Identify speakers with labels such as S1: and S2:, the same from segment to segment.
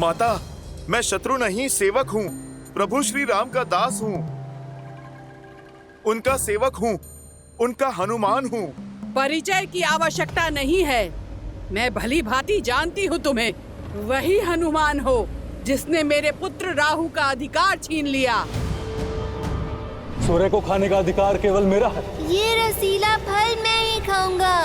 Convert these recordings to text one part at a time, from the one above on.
S1: माता, मैं शत्रु नहीं, सेवक हूँ। प्रभु श्री राम का दास हूँ, उनका सेवक हूँ, उनका हनुमान हूँ।
S2: परिचय की आवश्यकता नहीं है। मैं भली भांति जानती हूँ तुम्हें। वही हनुमान हो जिसने मेरे पुत्र राहु का अधिकार छीन लिया।
S3: सूर्य को खाने का अधिकार केवल मेरा है।
S4: ये रसीला फल मैं ही खाऊंगा।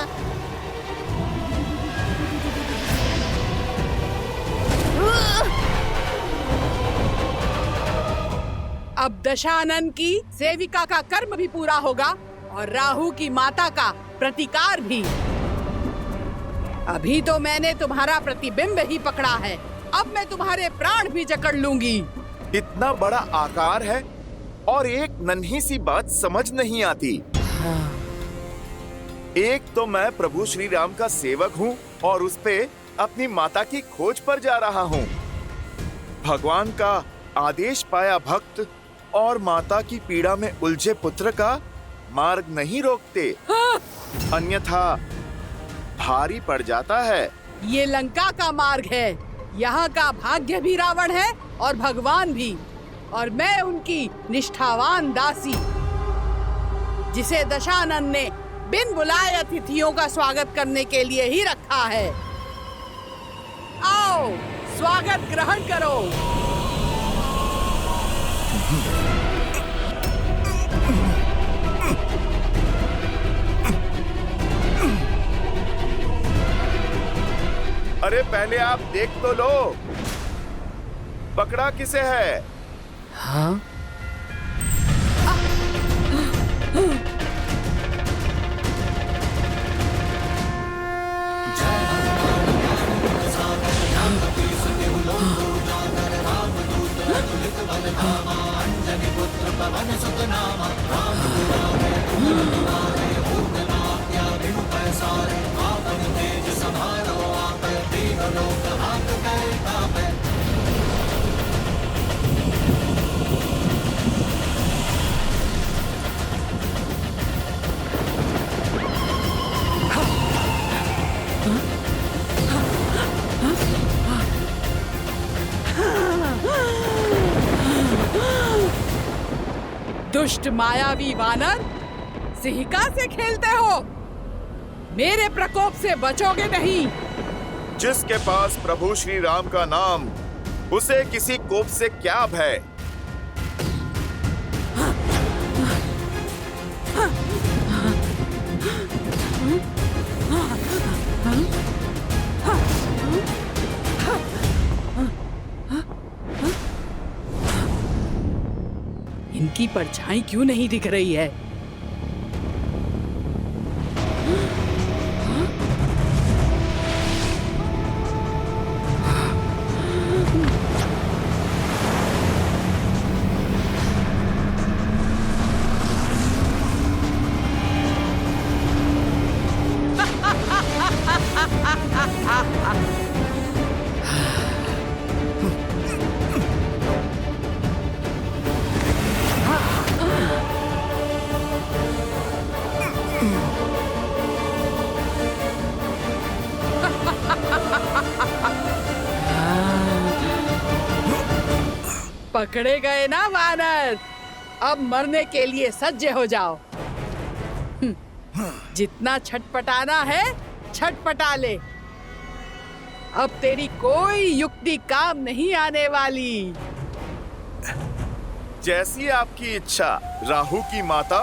S2: अब दशानन की सेविका का कर्म भी पूरा होगा और राहु की माता का प्रतिकार भी। अभी तो मैंने तुम्हारा प्रतिबिंब ही पकड़ा है, अब मैं तुम्हारे प्राण भी जकड़ लूंगी।
S1: इतना बड़ा आकार है और एक नन्ही सी बात समझ नहीं आती। एक तो मैं प्रभु श्री राम का सेवक हूँ और उस पे अपनी माता की खोज पर जा रहा हूँ। भगवान का आदेश पाया भक्त और माता की पीड़ा में उलझे पुत्र का मार्ग नहीं रोकते, अन्यथा भारी पड़ जाता है।
S2: ये लंका का मार्ग है। यहाँ का भाग्य भी रावण है और भगवान भी, और मैं उनकी निष्ठावान दासी, जिसे दशानन ने बिन बुलाए अतिथियों का स्वागत करने के लिए ही रखा है। आओ, स्वागत ग्रहण करो।
S1: अरे पहले आप देख तो लो, पकड़ा किसे है?
S2: हाँ? दुष्ट मायावी वानर, सिंहिका से खेलते हो? मेरे प्रकोप से बचोगे नहीं।
S1: जिसके पास प्रभु श्री राम का नाम, उसे किसी कोप से क्या भय?
S2: इनकी परछाई क्यों नहीं दिख रही है? पकड़े गए ना वानर, अब मरने के लिए सज्ज हो जाओ। जितना छटपटाना है छटपटा ले, अब तेरी कोई युक्ति काम नहीं आने वाली।
S1: जैसी आपकी इच्छा, राहु की माता।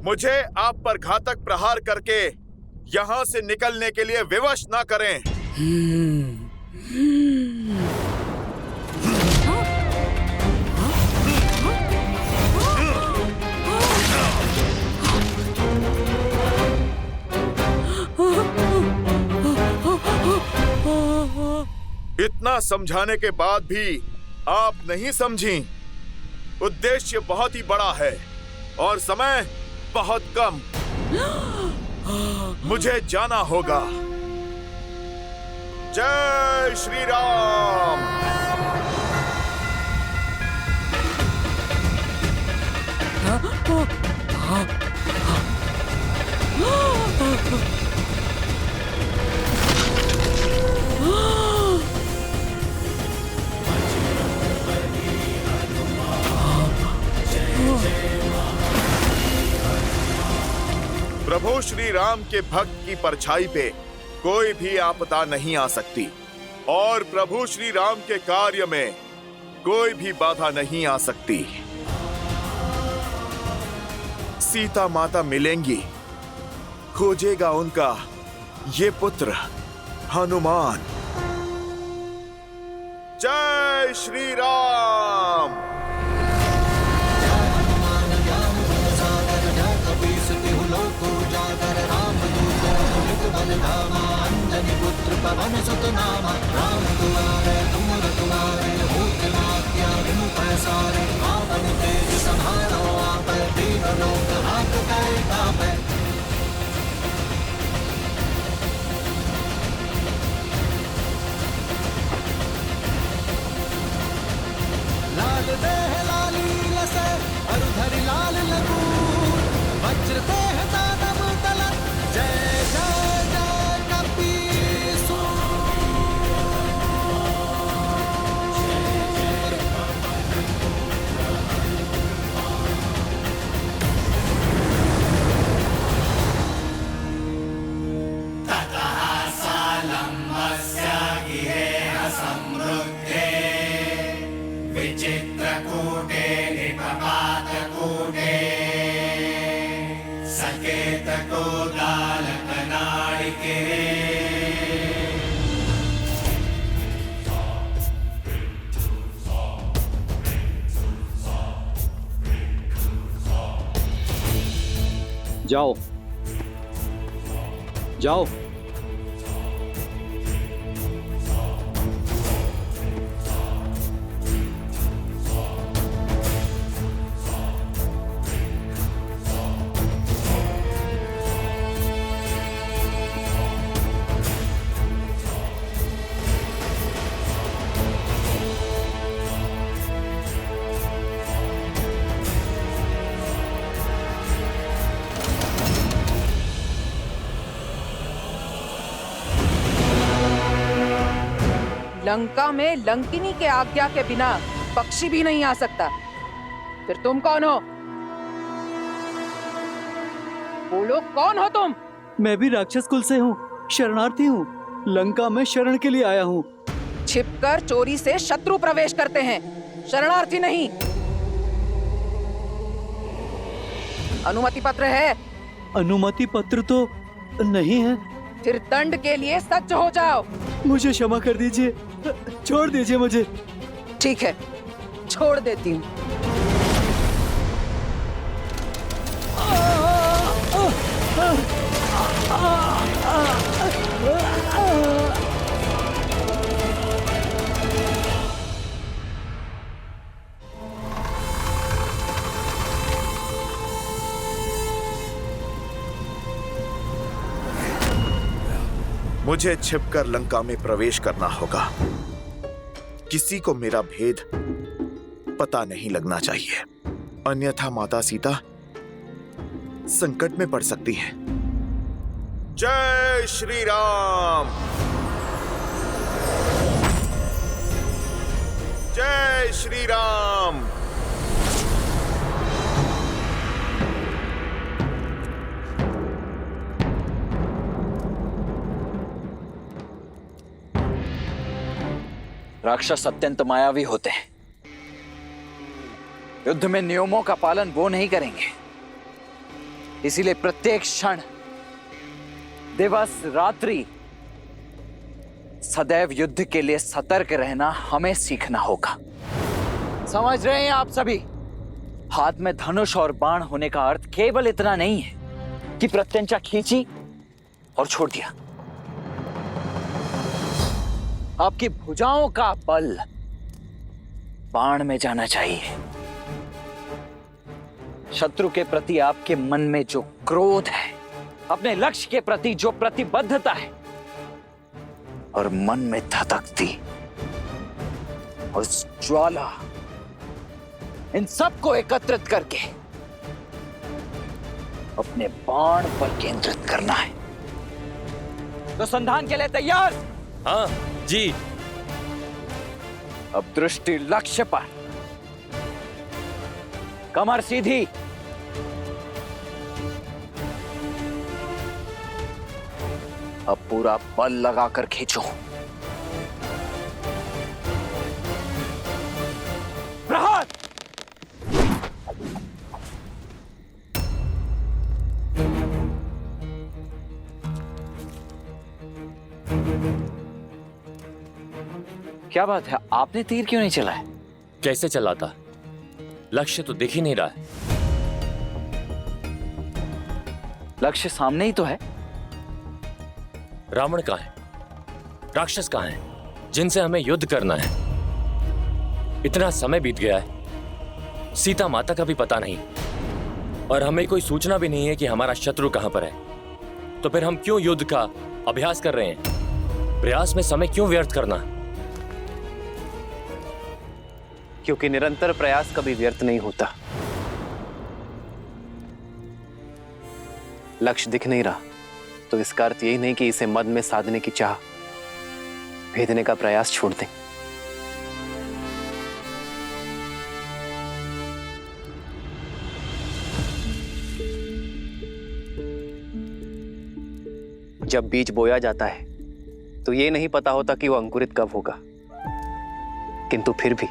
S1: मुझे आप पर घातक प्रहार करके यहाँ से निकलने के लिए विवश ना करें। इतना समझाने के बाद भी आप नहीं समझी। उद्देश्य बहुत ही बड़ा है और समय बहुत कम। मुझे जाना होगा। जय श्री राम। प्रभु श्री राम के भक्त की परछाई पे कोई भी आपदा नहीं आ सकती और प्रभु श्री राम के कार्य में कोई भी बाधा नहीं आ सकती। सीता माता मिलेंगी, खोजेगा उनका ये पुत्र हनुमान। जय श्री राम।
S5: पवन सुत नामा राम दुआरे तुम रखवारे होत न त्याग पैसारे आपन तेज संहारो आप दीन लोक हाथ करे तापे। लाल देह लाली लसे अरुधरि लाल लगू वज्र देह दानव तल जय जय जय कपीसु।
S3: जाओ जाओ।
S6: लंका में लंकिनी के आज्ञा के बिना पक्षी भी नहीं आ सकता। फिर तुम कौन हो? बोलो, कौन हो तुम?
S7: मैं भी राक्षस कुल से हूँ, शरणार्थी हूँ, लंका में शरण के लिए आया हूँ।
S6: छिपकर चोरी से शत्रु प्रवेश करते हैं, शरणार्थी नहीं। अनुमति पत्र है?
S7: अनुमति पत्र तो नहीं है।
S6: फिर दंड के लिए सज्ज हो जाओ।
S7: मुझे क्षमा कर दीजिए, छोड़ दीजिए मुझे।
S6: ठीक है, छोड़ देती हूँ।
S1: मुझे छिपकर लंका में प्रवेश करना होगा। किसी को मेरा भेद पता नहीं लगना चाहिए, अन्यथा माता सीता संकट में पड़ सकती हैं। जय श्री राम। जय श्री राम।
S8: राक्षस अत्यंत मायावी होते हैं। युद्ध में नियमों का पालन वो नहीं करेंगे। इसीलिए प्रत्येक क्षण, दिवस, रात्रि सदैव युद्ध के लिए सतर्क रहना हमें सीखना होगा। समझ रहे हैं आप सभी? हाथ में धनुष और बाण होने का अर्थ केवल इतना नहीं है कि प्रत्यंचा खींची और छोड़ दिया। आपकी भुजाओं का बल बाण में जाना चाहिए। शत्रु के प्रति आपके मन में जो क्रोध है, अपने लक्ष्य के प्रति जो प्रतिबद्धता है और मन में धधकती उस ज्वाला, इन सबको एकत्रित करके अपने बाण पर केंद्रित करना है। तो संधान के लिए तैयार?
S9: हाँ जी।
S8: अब दृष्टि लक्ष्य पर, कमर सीधी, अब पूरा बल लगाकर खींचो। प्रहार! क्या बात है, आपने तीर क्यों नहीं चलाया?
S9: कैसे चलाता? लक्ष्य तो दिख ही नहीं रहा है।
S8: लक्ष्य सामने ही तो है।
S9: रावण कहाँ है? राक्षस कहाँ है जिनसे हमें युद्ध करना है? इतना समय बीत गया है, सीता माता का भी पता नहीं, और हमें कोई सूचना भी नहीं है कि हमारा शत्रु कहां पर है। तो फिर हम क्यों युद्ध का अभ्यास कर रहे हैं? प्रयास में समय क्यों व्यर्थ करना?
S10: क्योंकि निरंतर प्रयास कभी व्यर्थ नहीं होता। लक्ष्य दिख नहीं रहा तो इसका अर्थ यही नहीं कि इसे मद में साधने की चाह, भेदने का प्रयास छोड़ दें। जब बीज बोया जाता है तो ये नहीं पता होता कि वो अंकुरित कब होगा, किंतु फिर भी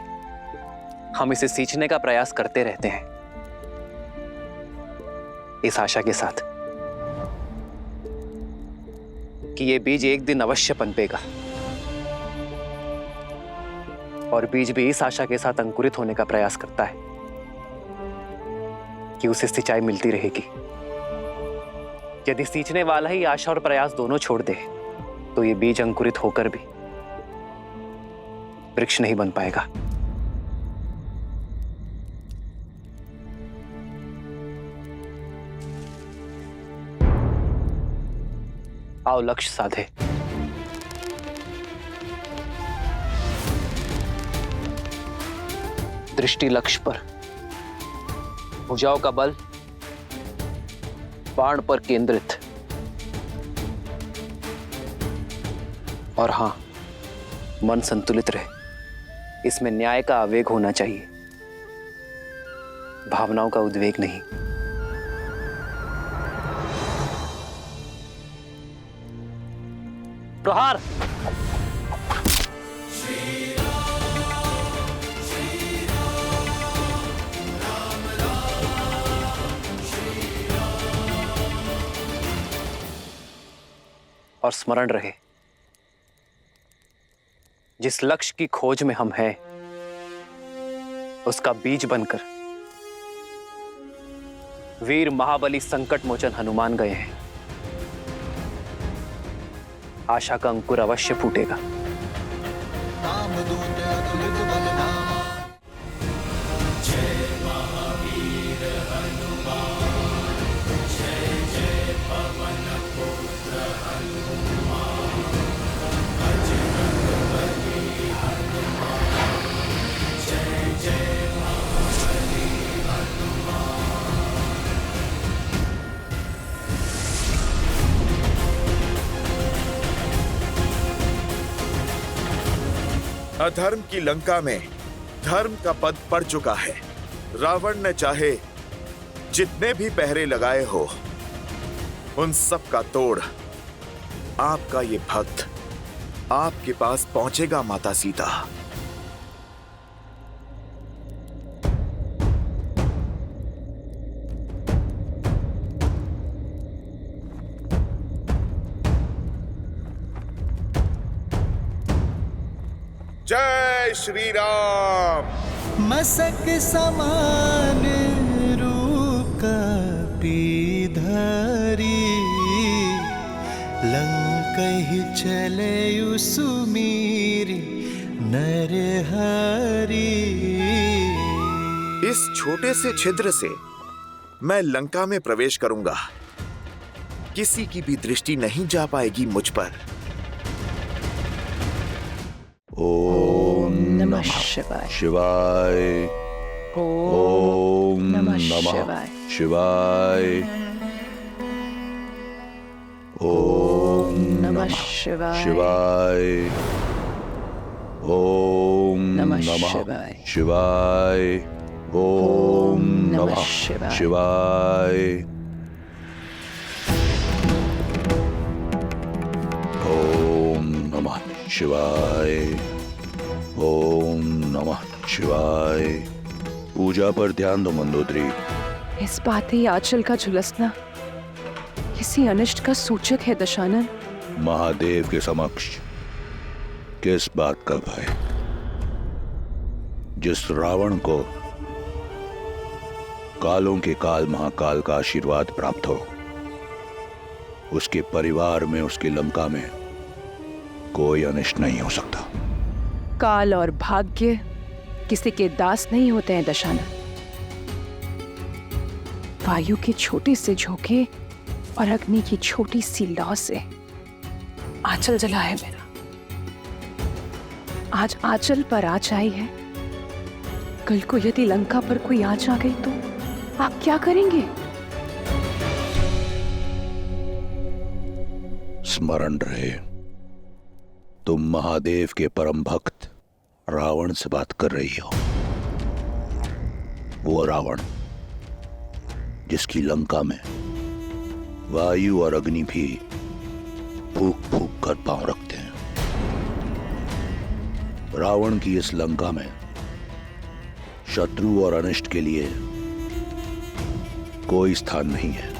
S10: हम इसे सींचने का प्रयास करते रहते हैं, इस आशा के साथ कि ये बीज एक दिन अवश्य पनपेगा, और बीज भी इस आशा के साथ अंकुरित होने का प्रयास करता है कि उसे सिंचाई मिलती रहेगी। यदि सींचने वाला ही आशा और प्रयास दोनों छोड़ दे तो ये बीज अंकुरित होकर भी वृक्ष नहीं बन पाएगा। आओ लक्ष्य साधे। दृष्टि लक्ष्य पर, भुजाओं का बल बाण पर केंद्रित, और हां, मन संतुलित रहे। इसमें न्याय का आवेग होना चाहिए, भावनाओं का उद्वेग नहीं।
S8: प्रहार!
S10: और स्मरण रहे, जिस लक्ष्य की खोज में हम हैं, उसका बीज बनकर वीर महाबली संकट मोचन हनुमान गए हैं। आशा का अंकुर अवश्य फूटेगा।
S1: अधर्म की लंका में धर्म का पद पड़ चुका है। रावण ने चाहे जितने भी पहरे लगाए हो, उन सब का तोड़ आपका ये भक्त आपके पास पहुंचेगा माता सीता। जय श्री राम।
S5: मसक समान रूप कपी धरी, लंकहि चले सुमीरी नर हरी।
S1: इस छोटे से छिद्र से मैं लंका में प्रवेश करूंगा। किसी की भी दृष्टि नहीं जा पाएगी मुझ पर।
S6: ओम नमः शिवाय।
S11: शिवाय। ओम नमः शिवाय। ओम
S6: नमः शिवाय।
S11: शिवाय। ओम नमः शिवाय। ओम नमः शिवाय। ओम नमः शिवाय। ओम नमः शिवाय। पूजा पर ध्यान दो मंदोदरी।
S6: इस बात ही आंचल का झुलसना किसी अनिष्ट का सूचक है दशानन।
S11: महादेव के समक्ष किस बात का भय? जिस रावण को कालों के काल महाकाल का आशीर्वाद प्राप्त हो, उसके परिवार में, उसकी लंका में कोई अनिष्ट नहीं हो सकता।
S6: काल और भाग्य किसी के दास नहीं होते हैं दशानन। वायु के छोटे से झोंके और अग्नि की छोटी सी लौ से आंचल जला है मेरा। आज आंचल पर आँच आई है, कल को यदि लंका पर कोई आँच आ गई तो आप क्या करेंगे?
S11: स्मरण रहे, तुम महादेव के परम भक्त रावण से बात कर रही हो। वो रावण जिसकी लंका में वायु और अग्नि भी फूक फूक कर पांव रखते हैं। रावण की इस लंका में शत्रु और अनिष्ट के लिए कोई स्थान नहीं है।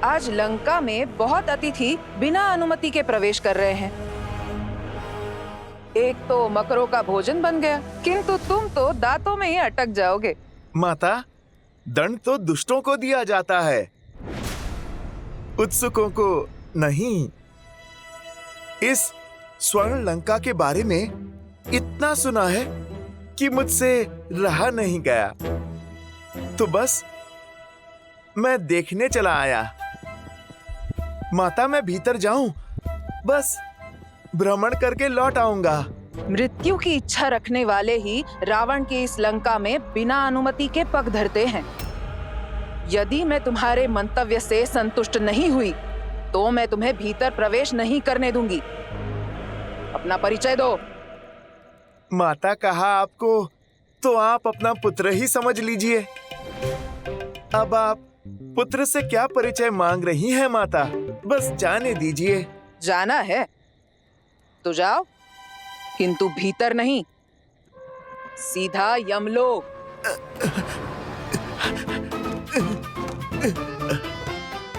S6: आज लंका में बहुत अतिथि बिना अनुमति के प्रवेश कर रहे हैं। एक तो मकरों का भोजन बन गया, किंतु तुम तो दांतों में ही अटक जाओगे।
S1: माता, दंड तो दुष्टों को दिया जाता है, उत्सुकों को नहीं। इस स्वर्ण लंका के बारे में इतना सुना है कि मुझसे रहा नहीं गया, तो बस मैं देखने चला आया। माता, मैं भीतर जाऊं, बस भ्रमण करके लौट आऊंगा।
S6: मृत्यु की इच्छा रखने वाले ही रावण की इस लंका में बिना अनुमति के पग धरते हैं। यदि मैं तुम्हारे मंतव्य से संतुष्ट नहीं हुई तो मैं तुम्हें भीतर प्रवेश नहीं करने दूंगी। अपना परिचय दो।
S1: माता, कहा आपको तो आप अपना पुत्र ही समझ लीजिए। अब आप पुत्र से क्या परिचय मांग रही हैं माता? बस जाने दीजिए।
S6: जाना है तो जाओ, किंतु भीतर नहीं, सीधा यमलोक।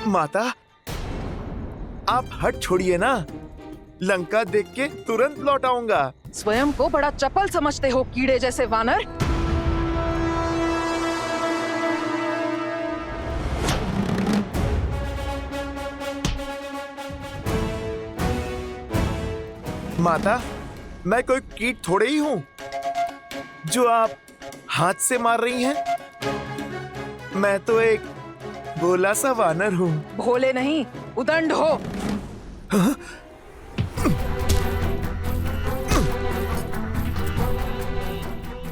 S1: माता, आप हट छोड़िए ना, लंका देख के तुरंत लौट आऊंगा।
S6: स्वयं को बड़ा चपल समझते हो, कीड़े जैसे वानर।
S1: माता, मैं कोई कीट थोड़े ही हूँ जो आप हाथ से मार रही हैं। मैं तो एक भोला सा वानर हूँ।
S6: भोले नहीं, उदंड हो।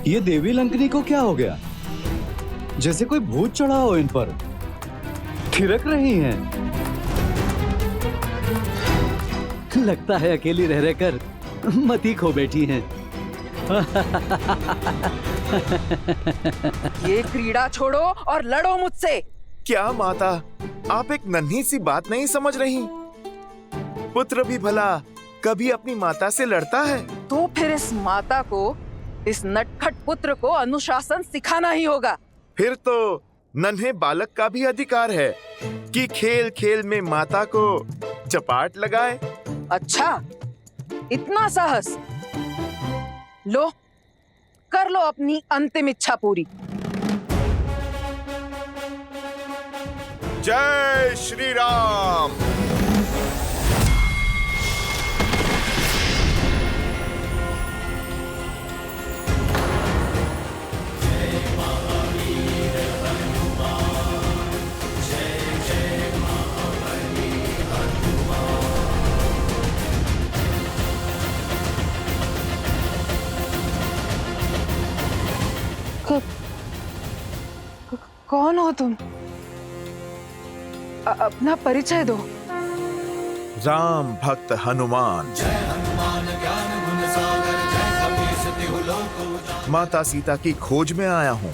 S7: ये देवी लंकनी को क्या हो गया? जैसे कोई भूत चढ़ा हो इन पर। थिरक रही हैं। लगता है अकेली रह रहकर मती खो बैठी हैं।
S6: ये क्रीड़ा छोड़ो और लड़ो मुझसे।
S1: क्या माता, आप एक नन्ही सी बात नहीं समझ रही? पुत्र भी भला कभी अपनी माता से लड़ता है?
S6: तो फिर इस माता को, इस नटखट पुत्र को अनुशासन सिखाना ही होगा।
S1: फिर तो नन्हे बालक का भी अधिकार है कि खेल खेल में माता को चपाट लगाए।
S6: अच्छा, इतना साहस? लो, कर लो अपनी अंतिम इच्छा पूरी।
S1: जय श्री राम।
S6: कौन हो तुम? अपना परिचय दो।
S1: राम भक्त हनुमान।
S5: जय हनुमान ज्ञान गुण सागर, जय कपीस तिहु लोक उजागर।
S1: माता सीता की खोज में आया हूँ।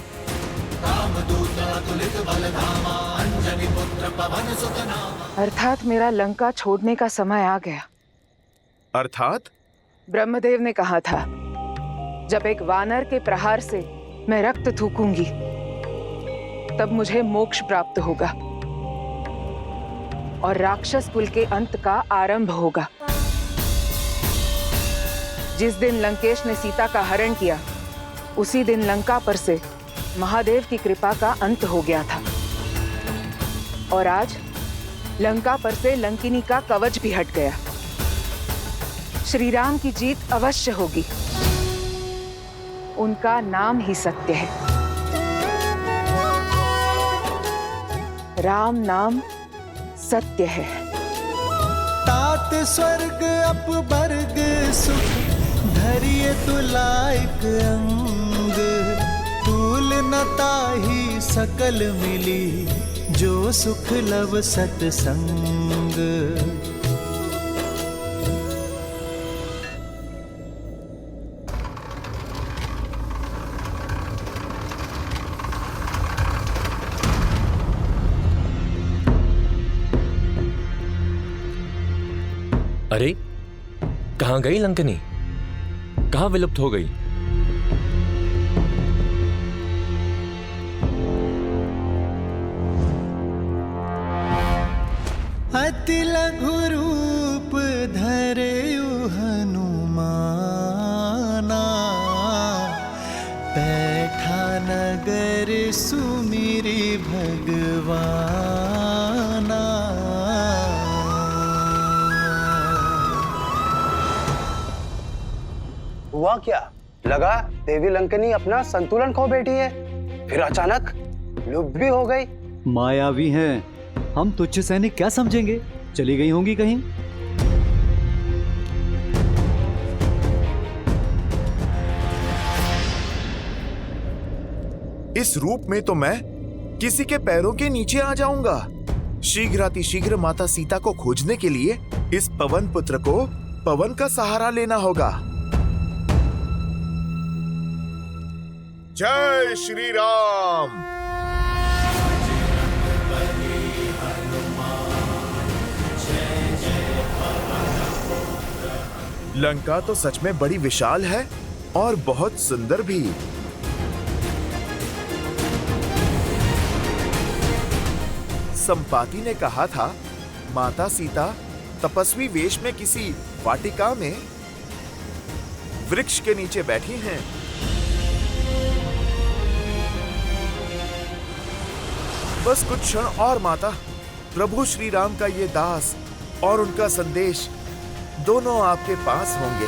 S5: रामदूत अतुलित बल धामा, अंजनी पुत्र पवन सुत नामा।
S6: अर्थात मेरा लंका छोड़ने का समय आ गया।
S1: अर्थात?
S6: ब्रह्मदेव ने कहा था, जब एक वानर के प्रहार से मैं रक्त थूकूंगी, तब मुझे मोक्ष प्राप्त होगा और राक्षस कुल के अंत का आरंभ होगा। जिस दिन लंकेश ने सीता का हरण किया, उसी दिन लंका पर से महादेव की कृपा का अंत हो गया था। और आज लंका पर से लंकिनी का कवच भी हट गया। श्री राम की जीत अवश्य होगी। उनका नाम ही सत्य है। राम नाम सत्य है।
S5: तात स्वर्ग अपवर्ग सुख, धरिए तुलाइक अंग। तूल न ताहि सकल मिली, जो सुख लव सतसंग।
S9: अरे, कहाँ गई लंकनी? कहाँ विलुप्त हो गई?
S5: अति लघु रूप धरेयु हनुमाना, बैठा नगर सुमिरि भगवाना।
S12: हुआ क्या? लगा देवी लंकनी अपना संतुलन खो बैठी है, फिर अचानक लुप्त भी हो गई।
S7: मायावी हैं, हम तुच्छ सैनिक क्या समझेंगे? चली गई होंगी कहीं।
S1: इस रूप में तो मैं किसी के पैरों के नीचे आ जाऊंगा। शीघ्रातिशीघ्र माता सीता को खोजने के लिए इस पवन पुत्र को पवन का सहारा लेना होगा। जय श्री राम। लंका तो सच में बड़ी विशाल है और बहुत सुंदर भी। संपाति ने कहा था, माता सीता तपस्वी वेश में किसी वाटिका में वृक्ष के नीचे बैठी हैं। बस कुछ क्षण और माता, प्रभु श्री राम का ये दास और उनका संदेश दोनों आपके पास होंगे।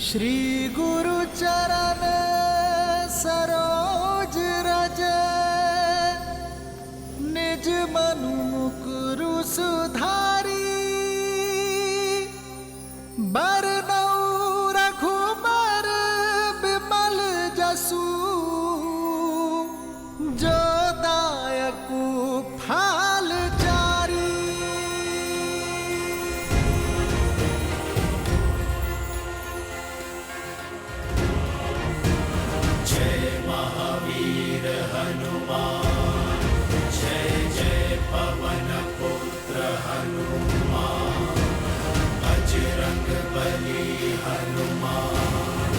S5: श्री गुरु चरण सरोज रज निज मनु मुकुरु सुधारी बरनौ रघुबर बिमल जसु जो दायकु फाल चारी। जय महावीर हनुमान जय जय पवन पुत्र हनुमान बजरंग बली हनुमान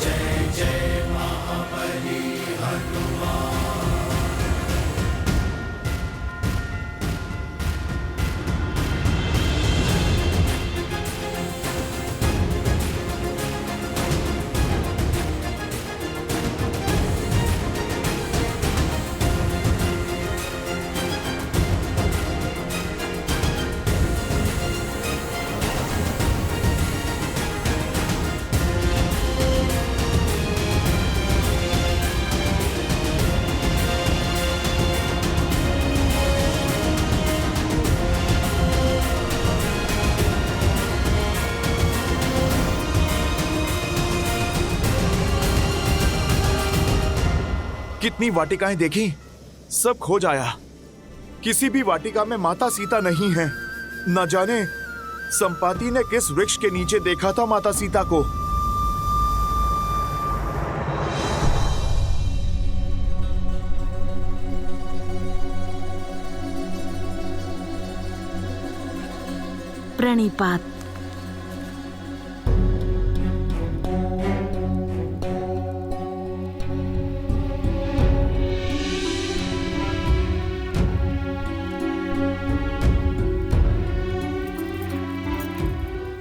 S5: जय जय महाबली हनुमान।
S1: कितनी वाटिकाएं देखी, सब खो जाया। किसी भी वाटिका में माता सीता नहीं है। न जाने संपाति ने किस वृक्ष के नीचे देखा था माता सीता को।
S13: प्रणिपात।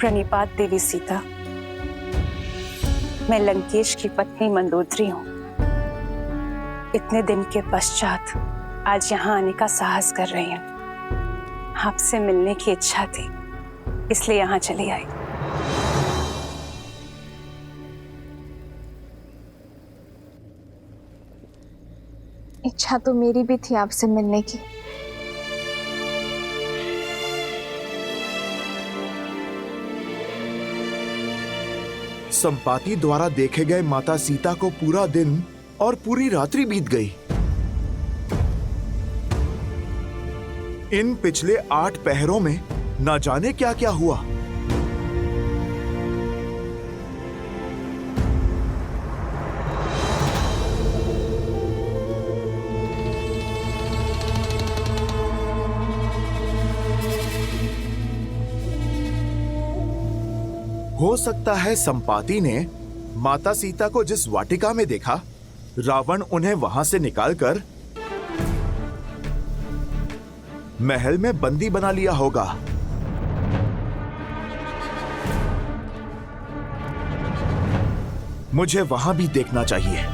S14: प्रणिपात देवी सीता। मैं लंकेश की पत्नी मंदोदरी हूँ। इतने दिन के पश्चात आज यहाँ आने का साहस कर रही हूँ। आपसे मिलने की इच्छा थी, इसलिए यहाँ चली आई।
S4: इच्छा तो मेरी भी थी आपसे मिलने की।
S1: संपाति द्वारा देखे गए माता सीता को पूरा दिन और पूरी रात्रि बीत गई। इन पिछले 8 पहरों में न जाने क्या क्या हुआ। हो सकता है संपाति ने माता सीता को जिस वाटिका में देखा, रावण उन्हें वहां से निकालकर महल में बंदी बना लिया होगा। मुझे वहां भी देखना चाहिए।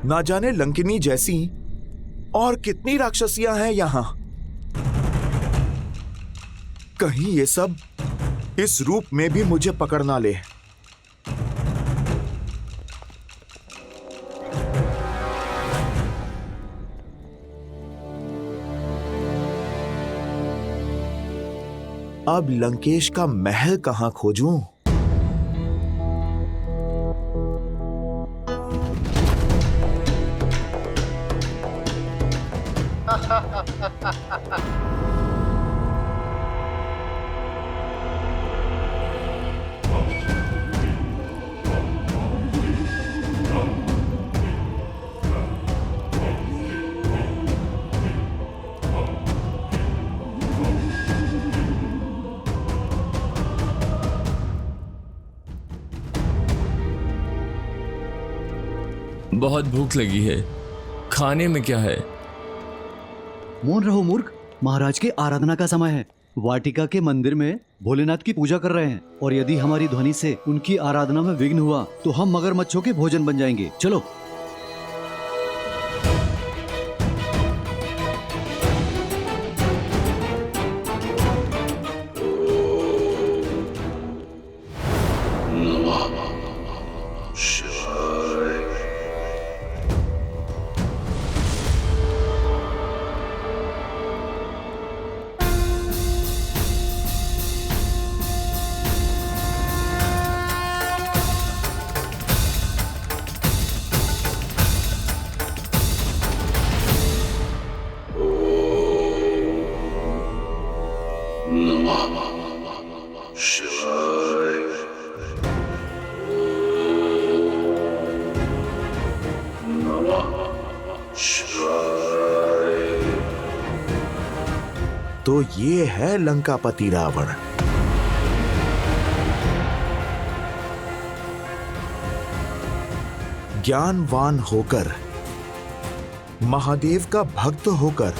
S1: ना जाने लंकिनी जैसी और कितनी राक्षसियां हैं यहां। कहीं ये सब इस रूप में भी मुझे पकड़ ना ले। अब लंकेश का महल कहां खोजूं?
S9: बहुत भूख लगी है, खाने में क्या है?
S7: मौन रहो मूर्ख, महाराज के आराधना का समय है। वाटिका के मंदिर में भोलेनाथ की पूजा कर रहे हैं, और यदि हमारी ध्वनि से उनकी आराधना में विघ्न हुआ तो हम मगरमच्छों के भोजन बन जाएंगे। चलो।
S1: तो ये है लंकापति रावण। ज्ञानवान होकर, महादेव का भक्त होकर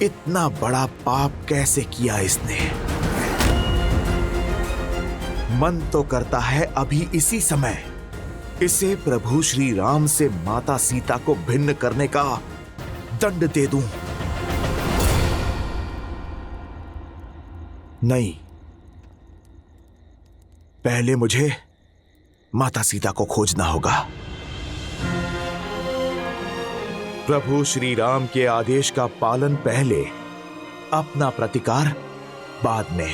S1: इतना बड़ा पाप कैसे किया इसने? मन तो करता है अभी इसी समय इसे प्रभु श्री राम से माता सीता को भिन्न करने का दंड दे दूं। नहीं, पहले मुझे माता सीता को खोजना होगा। प्रभु श्री राम के आदेश का पालन पहले, अपना प्रतिकार बाद में।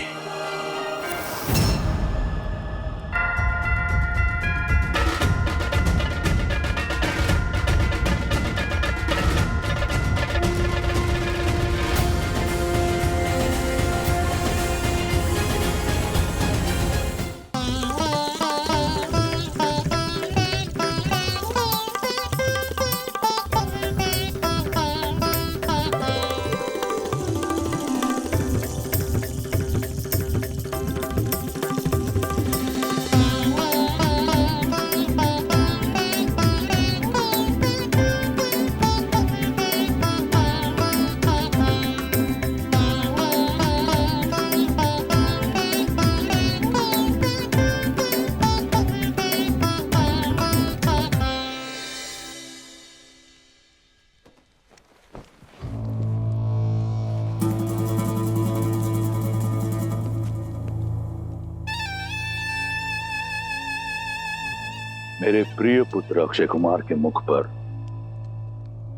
S11: मेरे प्रिय पुत्र अक्षय कुमार के मुख पर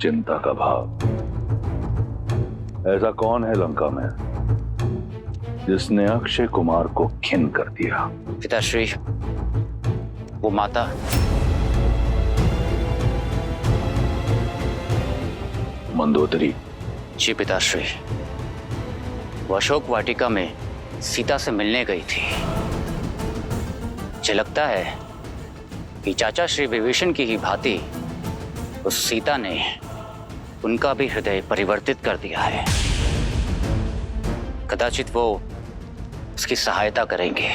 S11: चिंता का भाव। ऐसा कौन है लंका में जिसने अक्षय कुमार को खिन्न कर दिया?
S8: पिताश्री, वो माता।
S11: मंदोदरी।
S8: जी पिताश्री, वो अशोक वाटिका में सीता से मिलने गई थी। मुझे लगता है कि चाचा श्री विभीषण की ही भांति उस सीता ने उनका भी हृदय परिवर्तित कर दिया है। कदाचित वो उसकी सहायता करेंगे।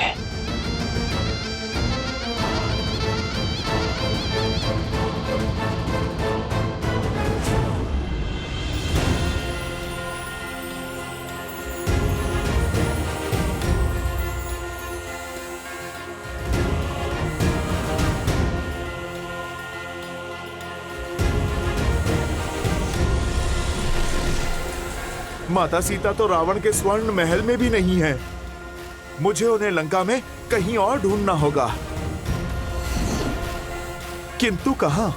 S1: माता सीता तो रावण के स्वर्ण महल में भी नहीं है। मुझे उन्हें लंका में कहीं और ढूंढना होगा, किंतु कहां?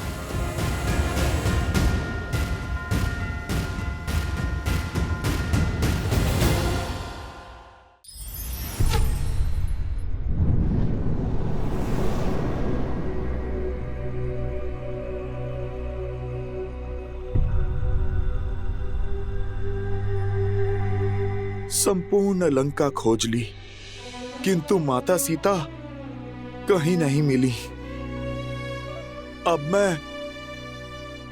S1: संपूर्ण लंका खोज ली, किंतु माता सीता कहीं नहीं मिली। अब मैं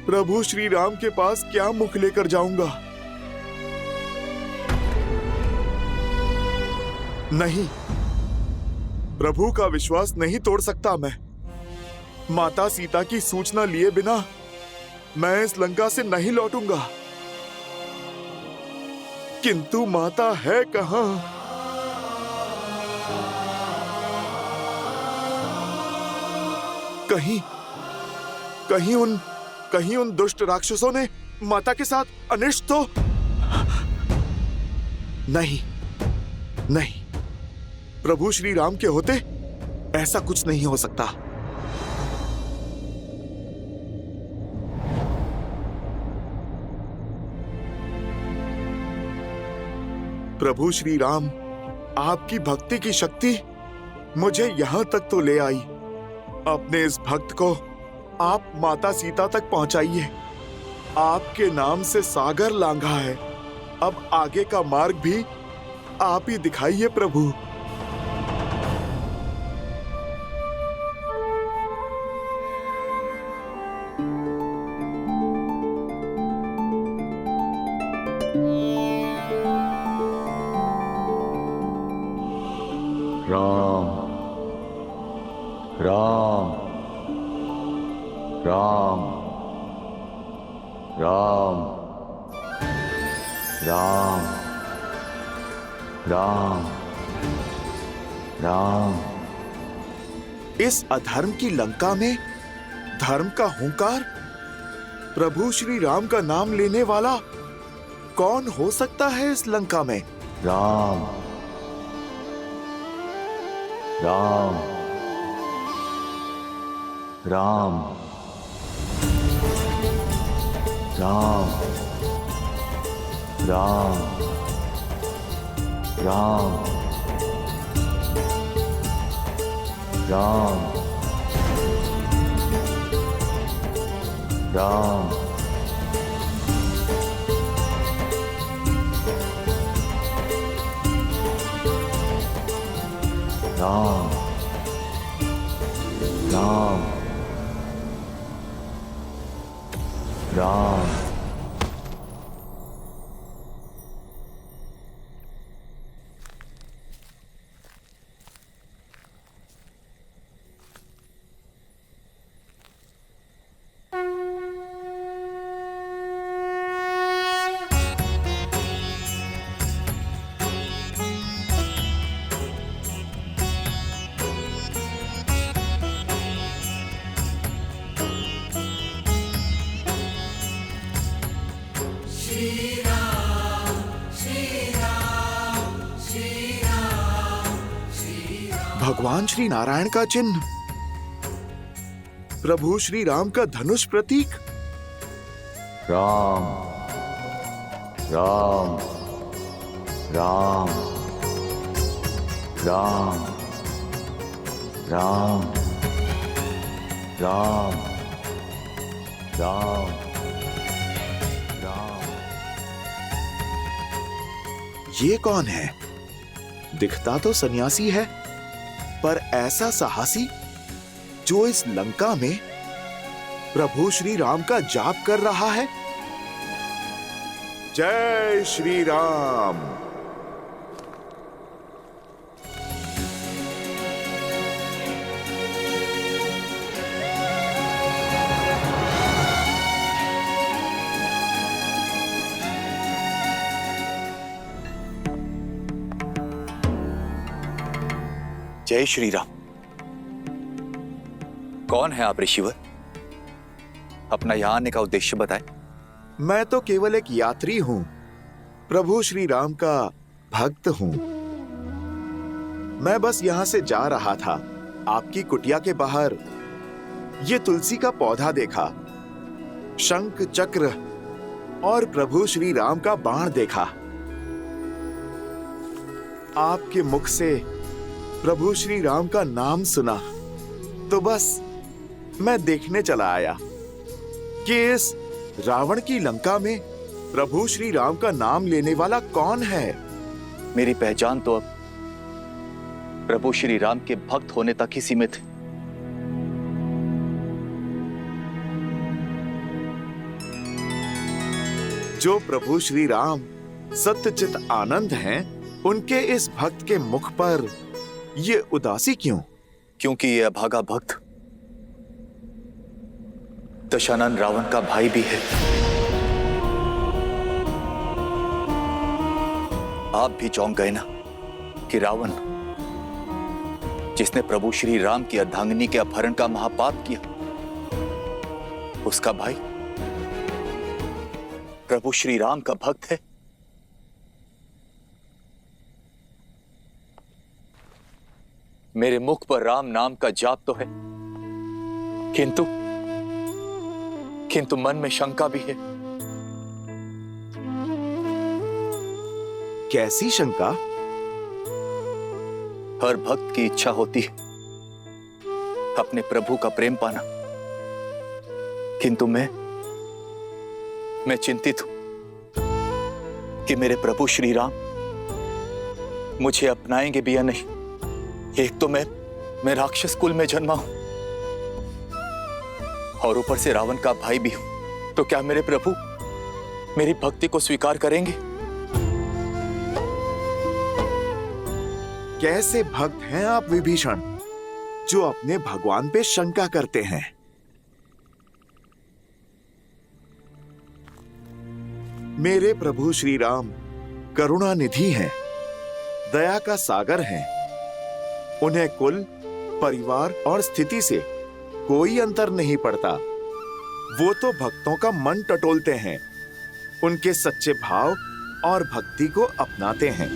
S1: प्रभु श्री राम के पास क्या मुख लेकर जाऊंगा? नहीं, प्रभु का विश्वास नहीं तोड़ सकता मैं। माता सीता की सूचना लिए बिना मैं इस लंका से नहीं लौटूंगा। किंतु माता है कहां? कहीं उन दुष्ट राक्षसों ने माता के साथ अनिष्ट तो नहीं। प्रभु श्री राम के होते ऐसा कुछ नहीं हो सकता। प्रभु श्री राम, आपकी भक्ति की शक्ति मुझे यहां तक तो ले आई। अपने इस भक्त को आप माता सीता तक पहुंचाइए। आपके नाम से सागर लांघा है, अब आगे का मार्ग भी आप ही दिखाइए प्रभु।
S11: राम राम राम राम राम राम राम।
S1: इस अधर्म की लंका में धर्म का हुंकार, प्रभु श्री राम का नाम लेने वाला कौन हो सकता है इस लंका में?
S11: राम राम राम राम राम राम राम राम राम राम राम।
S1: भगवान श्री नारायण का चिन्ह, प्रभु श्री राम का धनुष प्रतीक।
S11: राम राम राम राम राम राम राम राम।
S1: ये कौन है? दिखता तो सन्यासी है, पर ऐसा साहसी जो इस लंका में प्रभु श्री राम का जाप कर रहा है। जय श्री राम।
S13: जय श्री राम। कौन है आप ऋषिवर? अपना यहां आने का उद्देश्य बताएं।
S1: मैं तो केवल एक यात्री हूं, प्रभु श्री राम का भक्त हूं। मैं बस यहां से जा रहा था, आपकी कुटिया के बाहर ये तुलसी का पौधा देखा, शंख चक्र और प्रभु श्री राम का बाण देखा। आपके मुख से प्रभु श्री राम का नाम सुना, तो बस मैं देखने चला आया कि इस रावण की लंका में प्रभु श्री राम का नाम लेने वाला कौन है।
S13: मेरी पहचान तो अब प्रभु श्री राम के भक्त होने तक ही सीमित है।
S1: जो प्रभु श्री राम सत्यचित आनंद हैं, उनके इस भक्त के मुख पर ये उदासी क्यों?
S13: क्योंकि ये अभागा भक्त दशानन रावण का भाई भी है। आप भी चौंक गए ना कि रावण, जिसने प्रभु श्री राम की अर्धांगिनी के अपहरण का महापाप किया, उसका भाई प्रभु श्री राम का भक्त है। मेरे मुख पर राम नाम का जाप तो है, किंतु मन में शंका भी है।
S1: कैसी शंका?
S13: हर भक्त की इच्छा होती है अपने प्रभु का प्रेम पाना, किंतु मैं चिंतित हूं कि मेरे प्रभु श्री राम मुझे अपनाएंगे भी या नहीं। एक तो मैं राक्षस कुल में जन्मा हूं और ऊपर से रावण का भाई भी हूं, तो क्या मेरे प्रभु मेरी भक्ति को स्वीकार करेंगे?
S1: कैसे भक्त हैं आप विभीषण, जो अपने भगवान पे शंका करते हैं? मेरे प्रभु श्री राम करुणा निधि हैं, दया का सागर हैं। उन्हें कुल, परिवार और स्थिति से कोई अंतर नहीं पड़ता। वो तो भक्तों का मन टटोलते हैं, उनके सच्चे भाव और भक्ति को अपनाते हैं।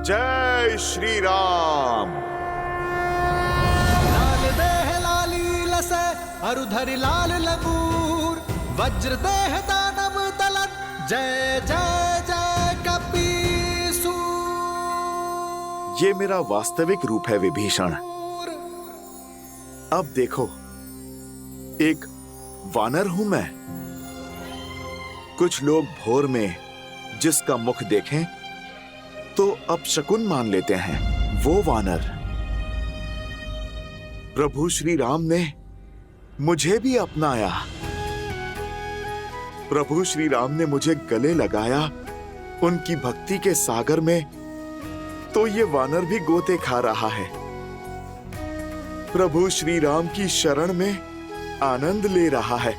S1: जय श्री राम।
S5: लाल देह लाली लसे अरुधरि लाल लगूर, वज्र देह दानव दलन, जय जय जय कपीसू।
S1: ये मेरा वास्तविक रूप है विभीषण। अब देखो, एक वानर हूं मैं। कुछ लोग भोर में जिसका मुख देखें तो अपशकुन मान लेते हैं, वो वानर। प्रभु श्री राम ने मुझे भी अपनाया। प्रभु श्री राम ने मुझे गले लगाया उनकी भक्ति के सागर में, तो ये वानर भी गोते खा रहा है। प्रभु श्री राम की शरण में आनंद ले रहा है।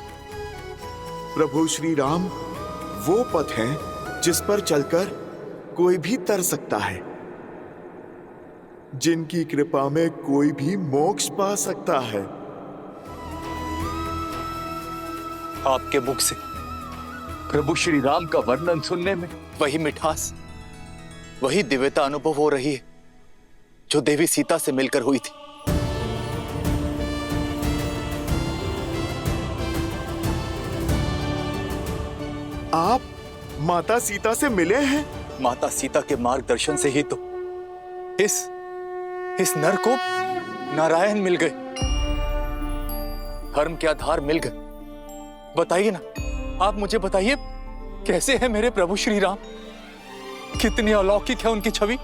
S1: प्रभु श्री राम वो पथ हैं जिस पर चलकर कोई भी तर सकता है, जिनकी कृपा में कोई भी मोक्ष पा सकता है।
S13: आपके मुख से प्रभु श्री राम का वर्णन सुनने में वही मिठास, वही दिव्यता अनुभव हो रही है जो देवी सीता से मिलकर हुई थी।
S1: आप माता सीता से मिले हैं?
S13: माता सीता के मार्गदर्शन से ही तो इस नर को नारायण मिल गए, धर्म के आधार मिल गए। बताइए ना, आप मुझे बताइए, कैसे है मेरे प्रभु श्री राम? कितनी अलौकिक है उनकी छवि।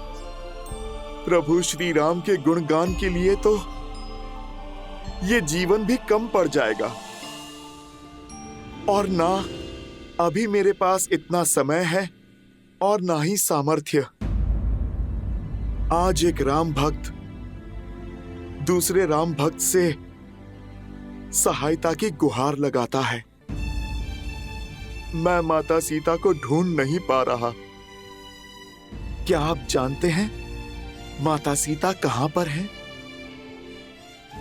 S1: प्रभु श्री राम के गुणगान के लिए तो ये जीवन भी कम पड़ जाएगा, और ना अभी मेरे पास इतना समय है और ना ही सामर्थ्य। आज एक राम भक्त दूसरे राम भक्त से सहायता की गुहार लगाता है। मैं माता सीता को ढूंढ नहीं पा रहा। क्या आप जानते हैं माता सीता कहां पर हैं?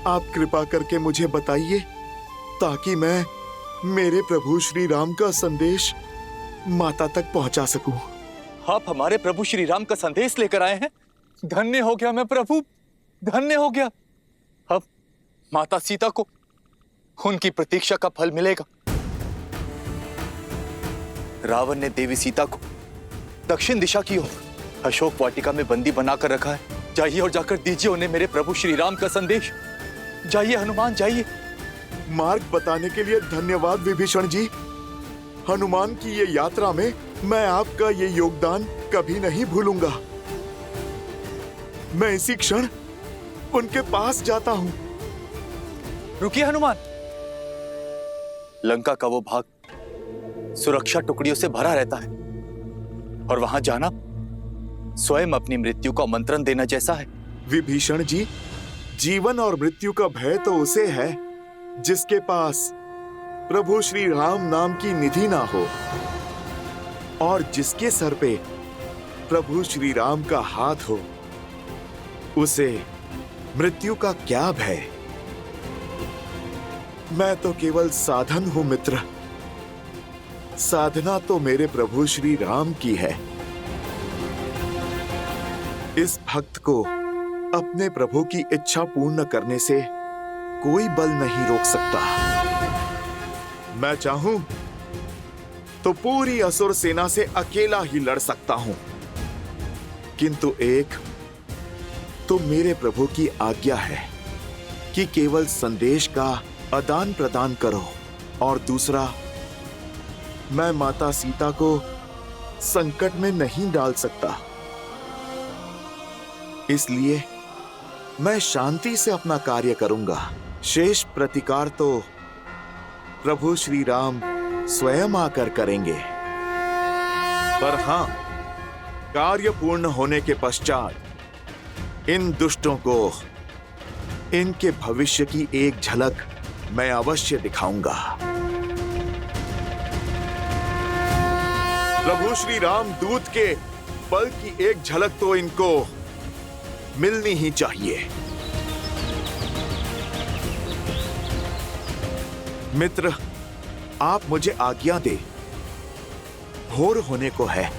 S1: आप कृपा करके मुझे बताइए, ताकि मैं मेरे प्रभु श्री राम का संदेश माता तक पहुंचा सकूं।
S13: आप हमारे प्रभु श्री राम का संदेश लेकर आए हैं। धन्य हो गया मैं प्रभु, धन्य हो गया। अब माता सीता को उनकी प्रतीक्षा का फल मिलेगा। रावण ने देवी सीता को दक्षिण दिशा की ओर अशोक वाटिका में बंदी बनाकर रखा है। जाइए और जाकर दीजिए उन्हें मेरे प्रभु श्री राम का संदेश। जाइए हनुमान, जाइए।
S1: मार्ग बताने के लिए धन्यवाद विभीषण जी। हनुमान की ये यात्रा में मैं आपका ये योगदान कभी नहीं भूलूंगा। मैं इसी क्षण उनके पास जाता हूं।
S13: रुकिए हनुमान। लंका का वो भाग सुरक्षा टुकड़ियों से भरा रहता है, और वहां जाना स्वयं अपनी मृत्यु को आमंत्रण देना जैसा है।
S1: विभीषण जी, जीवन और मृत्यु का भय तो उसे है जिसके पास प्रभु श्री राम नाम की निधि ना हो, और जिसके सर पे प्रभु श्री राम का हाथ हो, उसे मृत्यु का क्या भय। मैं तो केवल साधन हूं मित्र, साधना तो मेरे प्रभु श्री राम की है। इस भक्त को अपने प्रभु की इच्छा पूर्ण करने से कोई बल नहीं रोक सकता। मैं चाहूं तो पूरी असुर सेना से अकेला ही लड़ सकता हूं, किंतु एक तो मेरे प्रभु की आज्ञा है कि केवल संदेश का आदान प्रदान करो, और दूसरा, मैं माता सीता को संकट में नहीं डाल सकता। इसलिए मैं शांति से अपना कार्य करूंगा। शेष प्रतिकार तो प्रभु श्री राम स्वयं आकर करेंगे। पर हां, कार्य पूर्ण होने के पश्चात इन दुष्टों को इनके भविष्य की एक झलक मैं अवश्य दिखाऊंगा। प्रभु श्री राम दूत के बल की एक झलक तो इनको मिलनी ही चाहिए। मित्र, आप मुझे आज्ञा दे, भोर होने को है।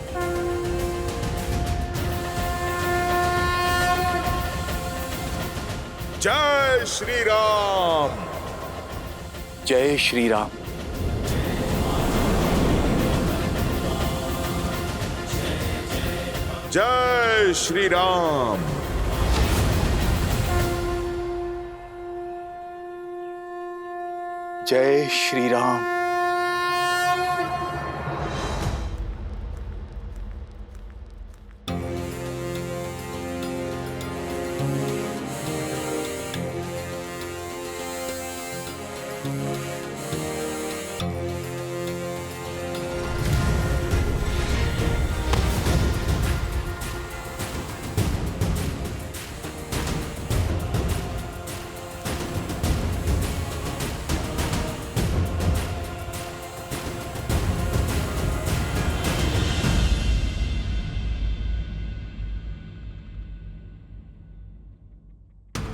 S1: जय श्री राम।
S13: जय श्री राम।
S1: जय श्री राम।
S13: जय श्री राम।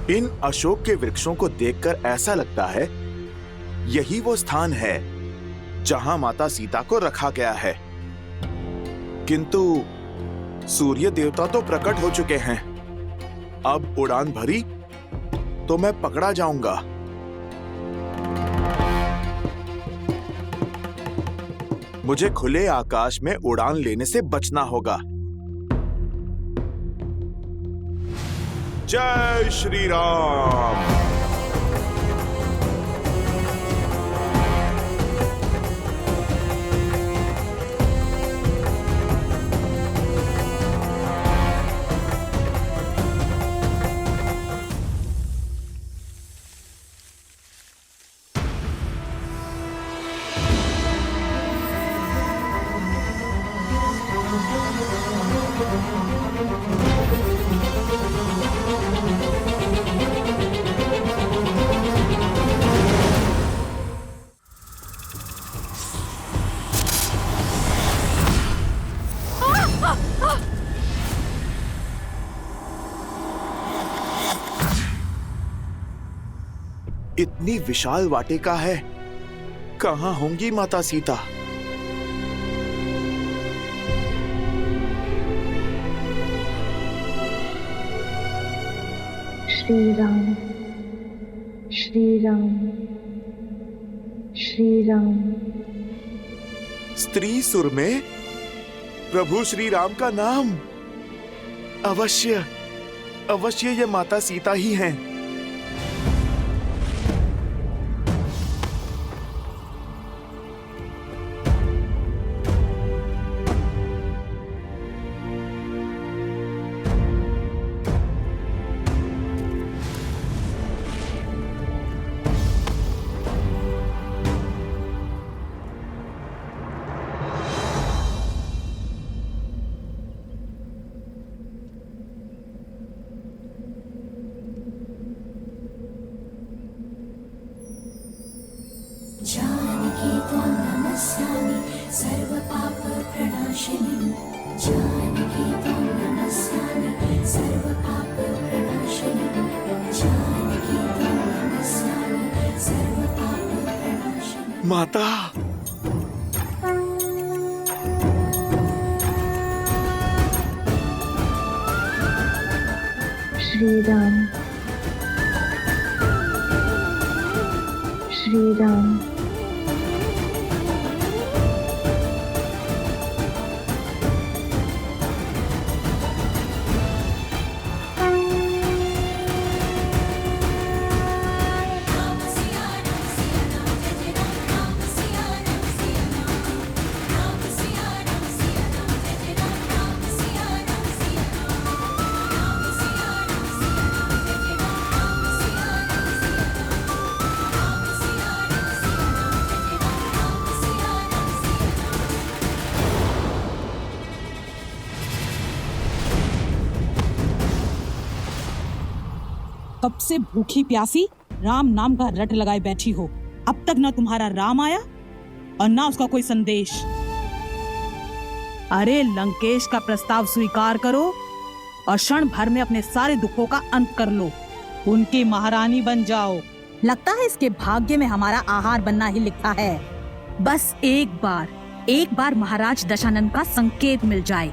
S1: इन अशोक के वृक्षों को देखकर ऐसा लगता है यही वो स्थान है जहां माता सीता को रखा गया है। किंतु सूर्य देवता तो प्रकट हो चुके हैं। अब उड़ान भरी तो मैं पकड़ा जाऊंगा। मुझे खुले आकाश में उड़ान लेने से बचना होगा। जय श्री राम। इतनी विशाल वाटिका है, कहां होंगी माता सीता?
S4: श्री राम, श्री राम, श्री राम।
S1: स्त्री सुर में प्रभु श्री राम का नाम। अवश्य अवश्य ये माता सीता ही हैं।
S5: जानकी त्वां नमस्यामि सर्वपापप्रणाशिनीं जानकी त्वां नमस्यामि सर्वपापप्रणाशिनीं जानकी त्वां नमस्यामि सर्वपापप्रणाशिनीं।
S1: माता,
S4: श्री राम, श्री राम।
S15: कब से भूखी प्यासी राम नाम का रट लगाए बैठी हो, अब तक ना तुम्हारा राम आया और ना उसका कोई संदेश। अरे लंकेश का प्रस्ताव स्वीकार करो और क्षण भर में अपने सारे दुखों का अंत कर लो, उनकी महारानी बन जाओ। लगता है इसके भाग्य में हमारा आहार बनना ही लिखा है। बस एक बार महाराज दशानन का संकेत मिल जाए।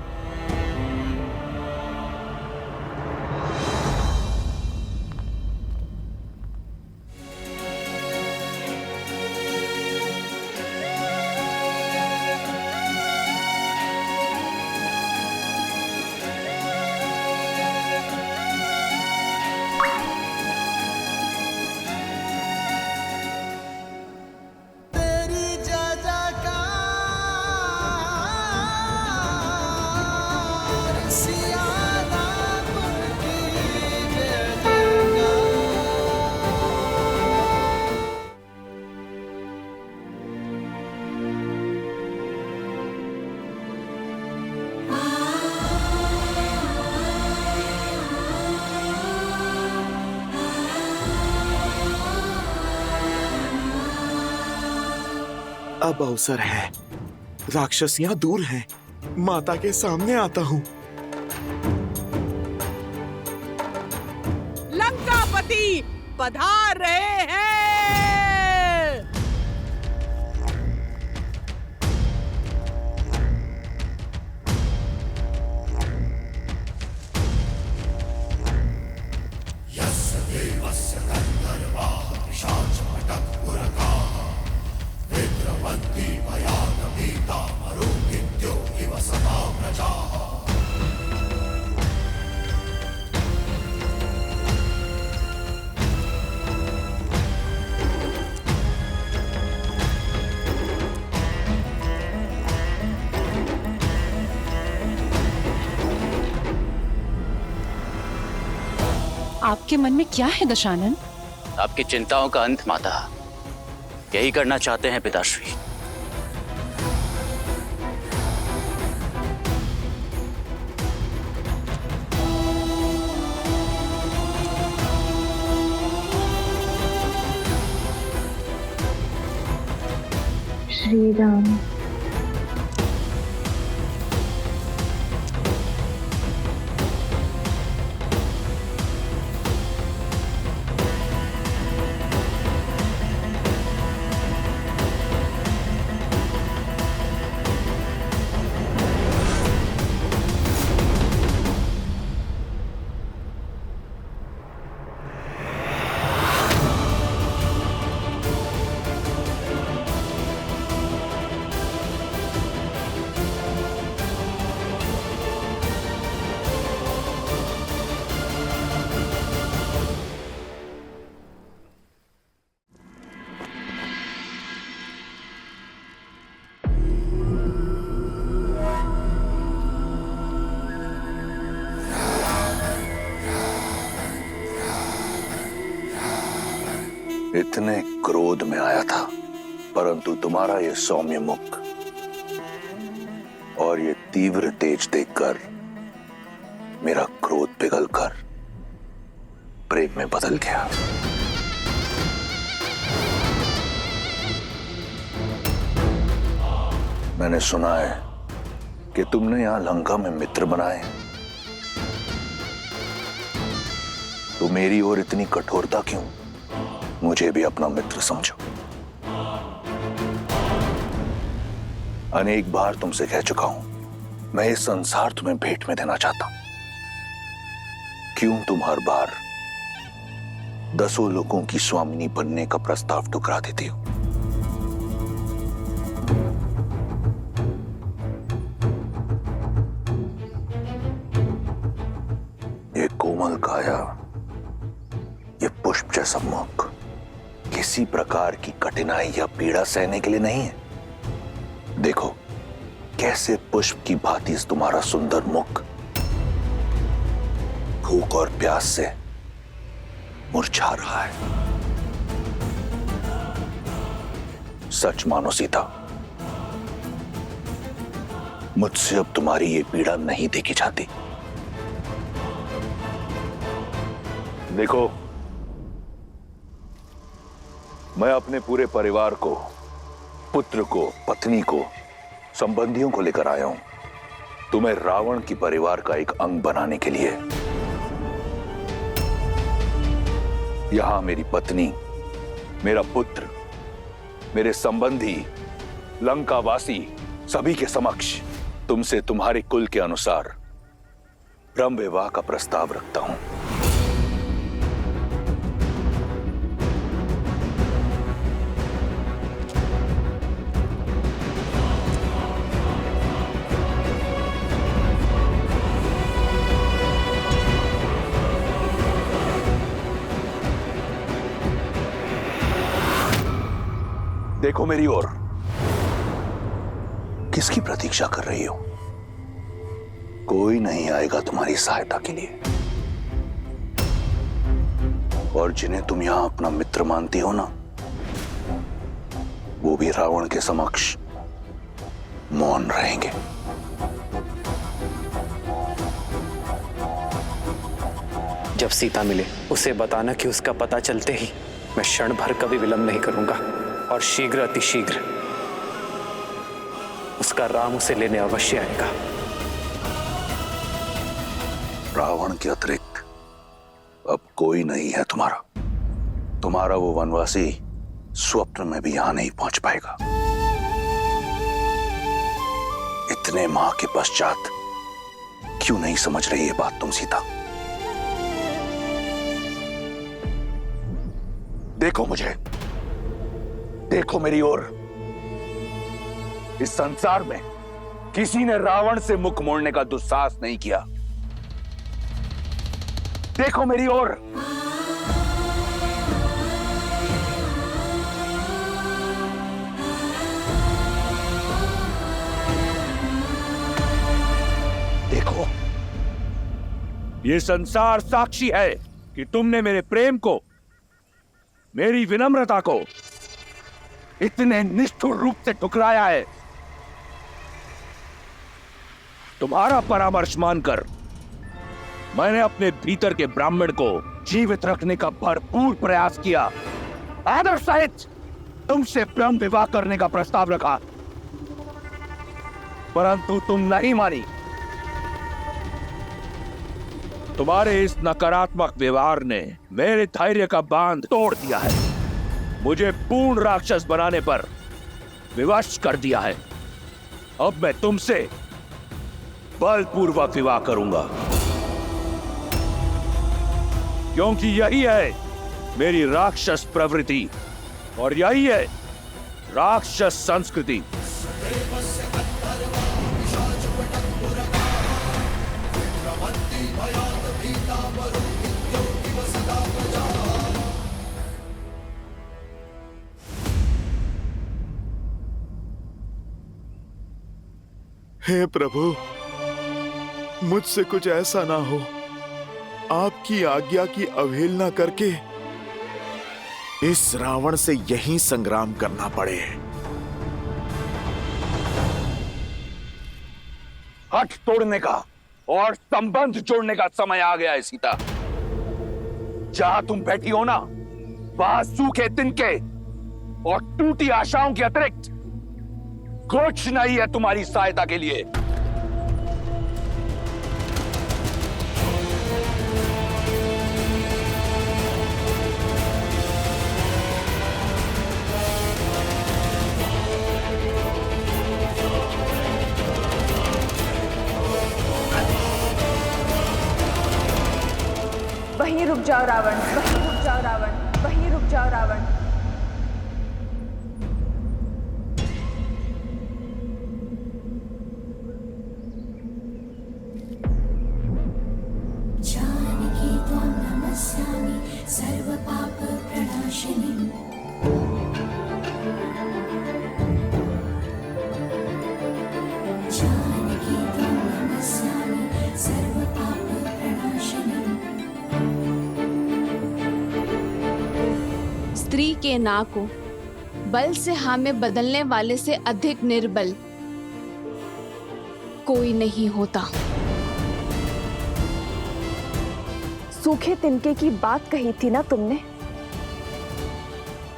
S1: अब अवसर है, राक्षसियां दूर हैं, माता के सामने आता हूँ।
S2: लंकापति पधार रहे हैं।
S14: आपके मन में क्या है दशानन?
S10: आपकी चिंताओं का अंत माता, यही करना चाहते हैं पिताश्री।
S4: श्री राम,
S11: इतने क्रोध में आया था, परंतु तुम्हारा ये सौम्य मुख और ये तीव्र तेज देखकर मेरा क्रोध पिघलकर प्रेम में बदल गया। मैंने सुना है कि तुमने यहां लंका में मित्र बनाए, तो मेरी ओर इतनी कठोरता क्यों? मुझे भी अपना मित्र समझो। अनेक बार तुमसे कह चुका हूं, मैं ये संसार तुम्हें भेंट में देना चाहता हूं। क्यों तुम हर बार 10 लोगों की स्वामिनी बनने का प्रस्ताव ठुकरा देती हो? ये कोमल काया, ये पुष्प जैसा मुख किसी प्रकार की कठिनाई या पीड़ा सहने के लिए नहीं है। देखो कैसे पुष्प की भांति तुम्हारा सुंदर मुख भूख और प्यास से मुरझा रहा है। सच मानो सीता, मुझसे अब तुम्हारी ये पीड़ा नहीं देखी जाती। देखो, मैं अपने पूरे परिवार को, पुत्र को, पत्नी को, संबंधियों को लेकर आया हूं तुम्हें रावण की परिवार का एक अंग बनाने के लिए। यहां मेरी पत्नी, मेरा पुत्र, मेरे संबंधी, लंकावासी सभी के समक्ष तुमसे तुम्हारे कुल के अनुसार ब्रह्म विवाह का प्रस्ताव रखता हूं। देखो मेरी ओर, किसकी प्रतीक्षा कर रही हो? कोई नहीं आएगा तुम्हारी सहायता के लिए, और जिन्हें तुम यहां अपना मित्र मानती हो ना, वो भी रावण के समक्ष मौन रहेंगे।
S10: जब सीता मिले उसे बताना कि उसका पता चलते ही मैं क्षण भर का भी विलंब नहीं करूंगा, और शीघ्र अतिशीघ्र उसका राम उसे लेने अवश्य आएगा।
S11: रावण के अतिरिक्त अब कोई नहीं है तुम्हारा। तुम्हारा वो वनवासी स्वप्न में भी यहां नहीं पहुंच पाएगा। इतने माह के पश्चात क्यों नहीं समझ रही ये बात तुम सीता? देखो मुझे, देखो मेरी ओर। इस संसार में किसी ने रावण से मुख मोड़ने का दुस्साहस नहीं किया। देखो मेरी ओर। देखो,
S16: ये संसार साक्षी है कि तुमने मेरे प्रेम को, मेरी विनम्रता को इतने निष्ठुर रूप से ठुकराया है। तुम्हारा परामर्श मानकर मैंने अपने भीतर के ब्राह्मण को जीवित रखने का भरपूर प्रयास किया। आदर सहित तुमसे ब्रह्म विवाह करने का प्रस्ताव रखा, परंतु तुम नहीं मानी। तुम्हारे इस नकारात्मक व्यवहार ने मेरे धैर्य का बांध तोड़ दिया है, मुझे पूर्ण राक्षस बनाने पर विवश कर दिया है। अब मैं तुमसे बलपूर्वक विवाह करूंगा, क्योंकि यही है मेरी राक्षस प्रवृत्ति और यही है राक्षस संस्कृति।
S1: हे प्रभु, मुझसे कुछ ऐसा ना हो, आपकी आज्ञा की अवहेलना करके इस रावण से यहीं संग्राम करना पड़े।
S11: हठ तोड़ने का और संबंध जोड़ने का समय आ गया है सीता। जहां तुम बैठी हो ना, वहां सूखे तिनके और टूटी आशाओं के अतिरिक्त
S16: कुछ नहीं है तुम्हारी सहायता के लिए।
S4: वहीं रुक जाओ रावण, वहीं रुक जाओ रावण, वहीं रुक जाओ रावण।
S5: जानकी त्वां नमस्यामि सर्वपाप प्रणाशिनी। जानकी त्वां नमस्यामि सर्वपाप प्रणाशिनी।
S4: स्त्री के ना को बल से हाँ में बदलने वाले से अधिक निर्बल कोई नहीं होता। सूखे तिनके की बात कही थी ना तुमने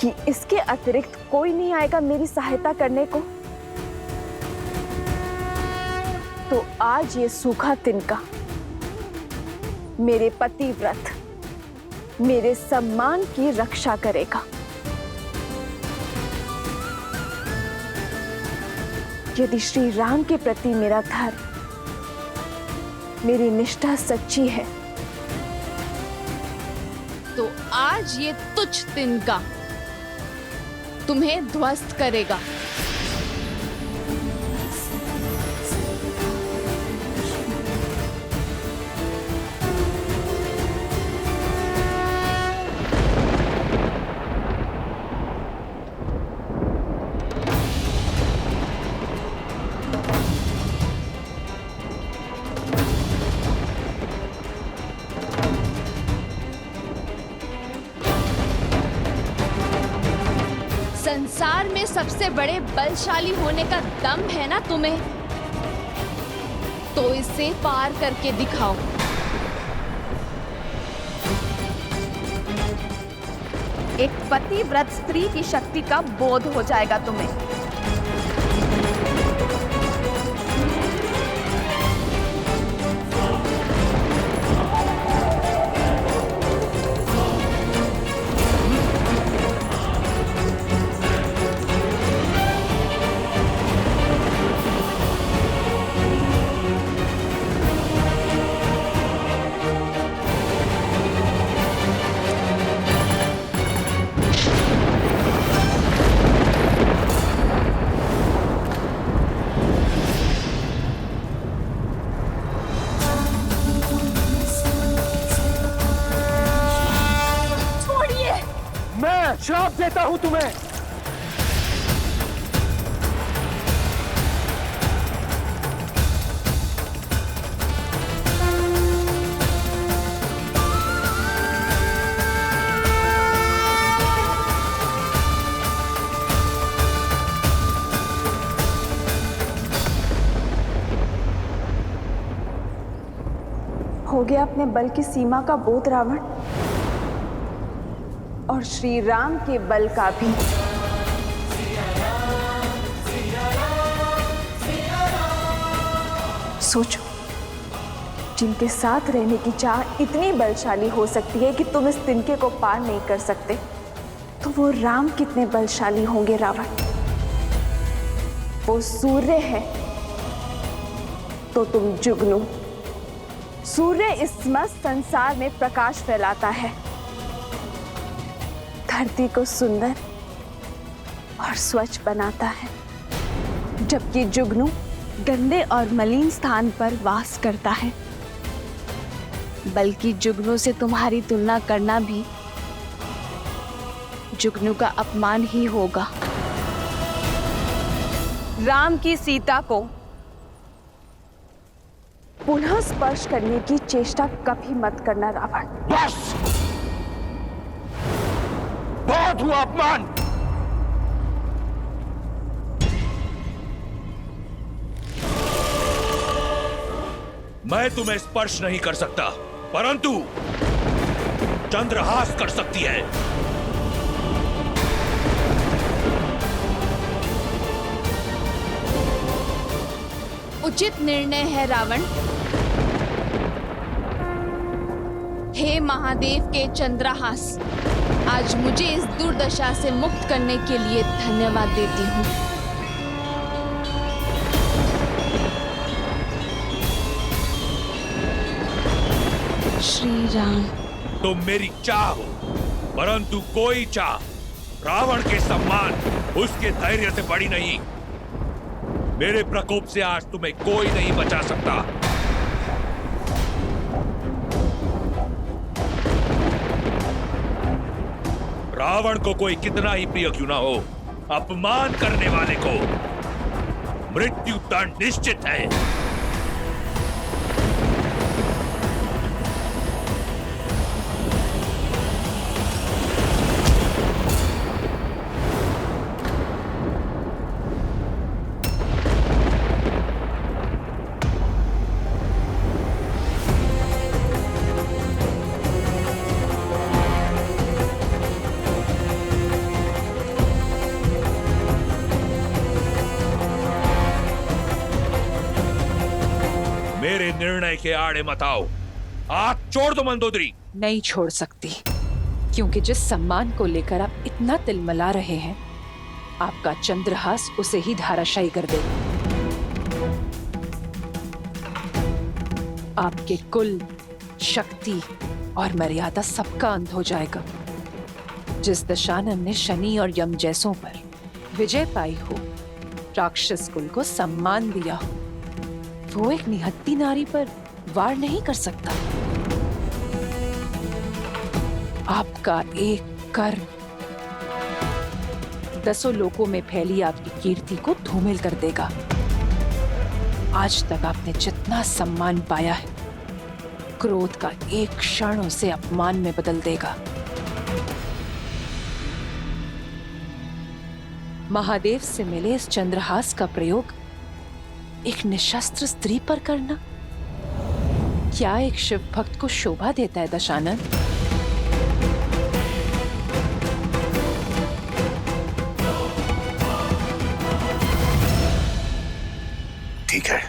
S4: कि इसके अतिरिक्त कोई नहीं आएगा मेरी सहायता करने को। तो आज ये सूखा तिनका मेरे पतिव्रत, मेरे सम्मान की रक्षा करेगा। यदि श्री राम के प्रति मेरा धर्म, मेरी निष्ठा सच्ची है, तो आज ये तुच्छ तिनका तुम्हें ध्वस्त करेगा। संसार में सबसे बड़े बलशाली होने का दम है ना तुम्हें, तो इसे पार करके दिखाओ। एक पतिव्रत स्त्री की शक्ति का बोध हो जाएगा तुम्हें।
S16: श्राप देता हूं तुम्हें।
S4: हो गया अपने बल की सीमा का बोध रावण, और श्री राम के बल का भी। सोचो, जिनके साथ रहने की चाह इतनी बलशाली हो सकती है कि तुम इस तिनके को पार नहीं कर सकते, तो वो राम कितने बलशाली होंगे रावण। वो सूर्य है तो तुम जुगनू। सूर्य इस मस्त संसार में प्रकाश फैलाता है, धरती को सुंदर और स्वच्छ बनाता है, जबकि जुगनू गंदे और मलिन स्थान पर वास करता है। बल्कि जुगनू से तुम्हारी तुलना करना भी जुगनू का अपमान ही होगा। राम की सीता को पुनः स्पर्श करने की चेष्टा कभी मत करना रावण।
S16: बस, बहुत हुआ अपमान। मैं तुम्हें स्पर्श नहीं कर सकता, परंतु चंद्रहास कर सकती है।
S17: उचित निर्णय है रावण। हे महादेव के चंद्रहास, आज मुझे इस दुर्दशा से मुक्त करने के लिए धन्यवाद देती हूँ। श्री राम।
S16: तुम मेरी चाह हो, परंतु कोई चाह रावण के सम्मान, उसके धैर्य से बड़ी नहीं। मेरे प्रकोप से आज तुम्हें कोई नहीं बचा सकता। रावण को कोई कितना ही प्रिय क्यों ना हो, अपमान करने वाले को मृत्यु दंड निश्चित है। मेरे निर्णय के आड़े मत आओ। हाथ छोड़ दो मंदोदरी।
S6: नहीं छोड़ सकती, क्योंकि जिस सम्मान को लेकर आप इतना तिलमिला रहे हैं, आपका चंद्रहास उसे ही धाराशायी कर देगा। आपके कुल, शक्ति और मर्यादा सबका अंत हो जाएगा। जिस दशानन ने शनि और यम जैसों पर विजय पाई हो, राक्षस कुल को सम्मान दिया हो, वो एक निहत्ती नारी पर वार नहीं कर सकता। आपका एक कर्म दसों लोकों में फैली आपकी कीर्ति को धूमिल कर देगा। आज तक आपने जितना सम्मान पाया है, क्रोध का एक क्षण उसे अपमान में बदल देगा। महादेव से मिले इस चंद्रहास का प्रयोग एक निशस्त्र स्त्री पर करना क्या एक शिव भक्त को शोभा देता है दशानन?
S11: ठीक है,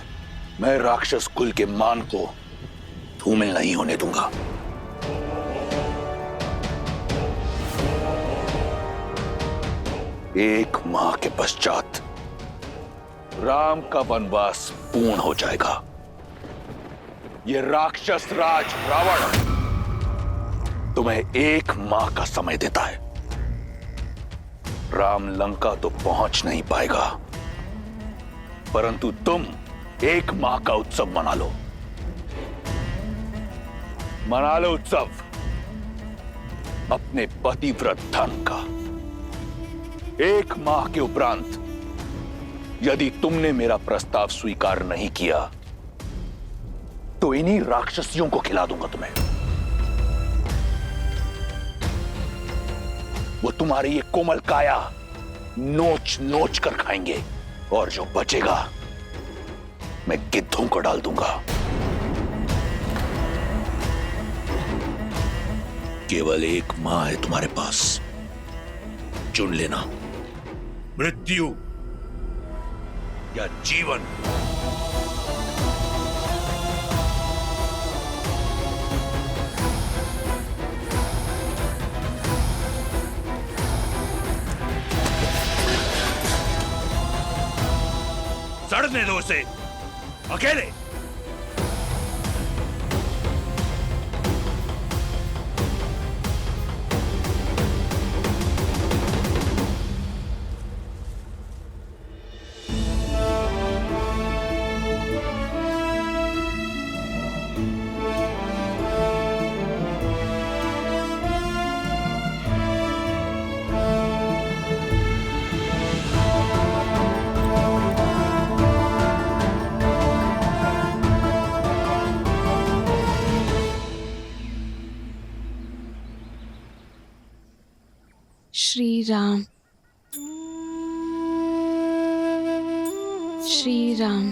S11: मैं राक्षस कुल के मान को धूमिल नहीं होने दूंगा। एक माह के पश्चात राम का वनवास पूर्ण हो जाएगा। ये राक्षस राज रावण तुम्हें एक माह का समय देता है। राम लंका तो पहुंच नहीं पाएगा, परंतु तुम एक माह का उत्सव मना लो। मना लो उत्सव अपने पतिव्रत धर्म का। एक माह के उपरांत यदि तुमने मेरा प्रस्ताव स्वीकार नहीं किया तो इन्हीं राक्षसियों को खिला दूंगा तुम्हें। वो तुम्हारी ये कोमल काया नोच नोच कर खाएंगे, और जो बचेगा मैं गिद्धों को डाल दूंगा। केवल एक माह है तुम्हारे पास, चुन लेना,
S16: मृत्यु या जीवन। सड़ने दो उसे अकेले।
S17: श्री राम। श्री राम।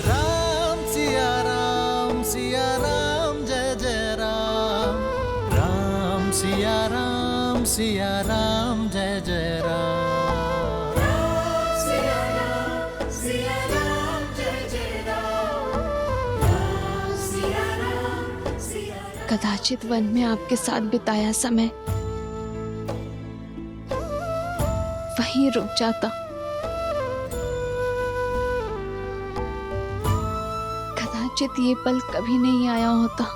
S5: राम सिया राम जय जय राम। राम सिया राम जय जय राम।
S17: कदाचित वन में आपके साथ बिताया समय वहीं रुक जाता। कदाचित ये पल कभी नहीं आया होता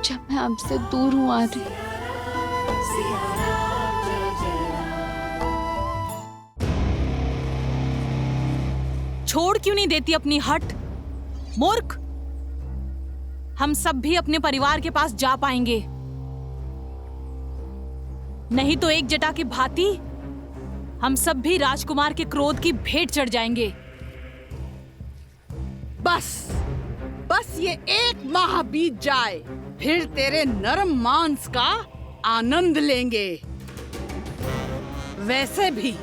S17: जब मैं आपसे दूर हूं आ रही।
S15: छोड़ क्यों नहीं देती अपनी हट, मूर्ख। हम सब भी अपने परिवार के पास जा पाएंगे, नहीं तो एक जटा की भांति हम सब भी राजकुमार के क्रोध की भेंट चढ़ जाएंगे।
S2: बस ये 1 माह बीत जाए, फिर तेरे नरम मांस का आनंद लेंगे। वैसे भी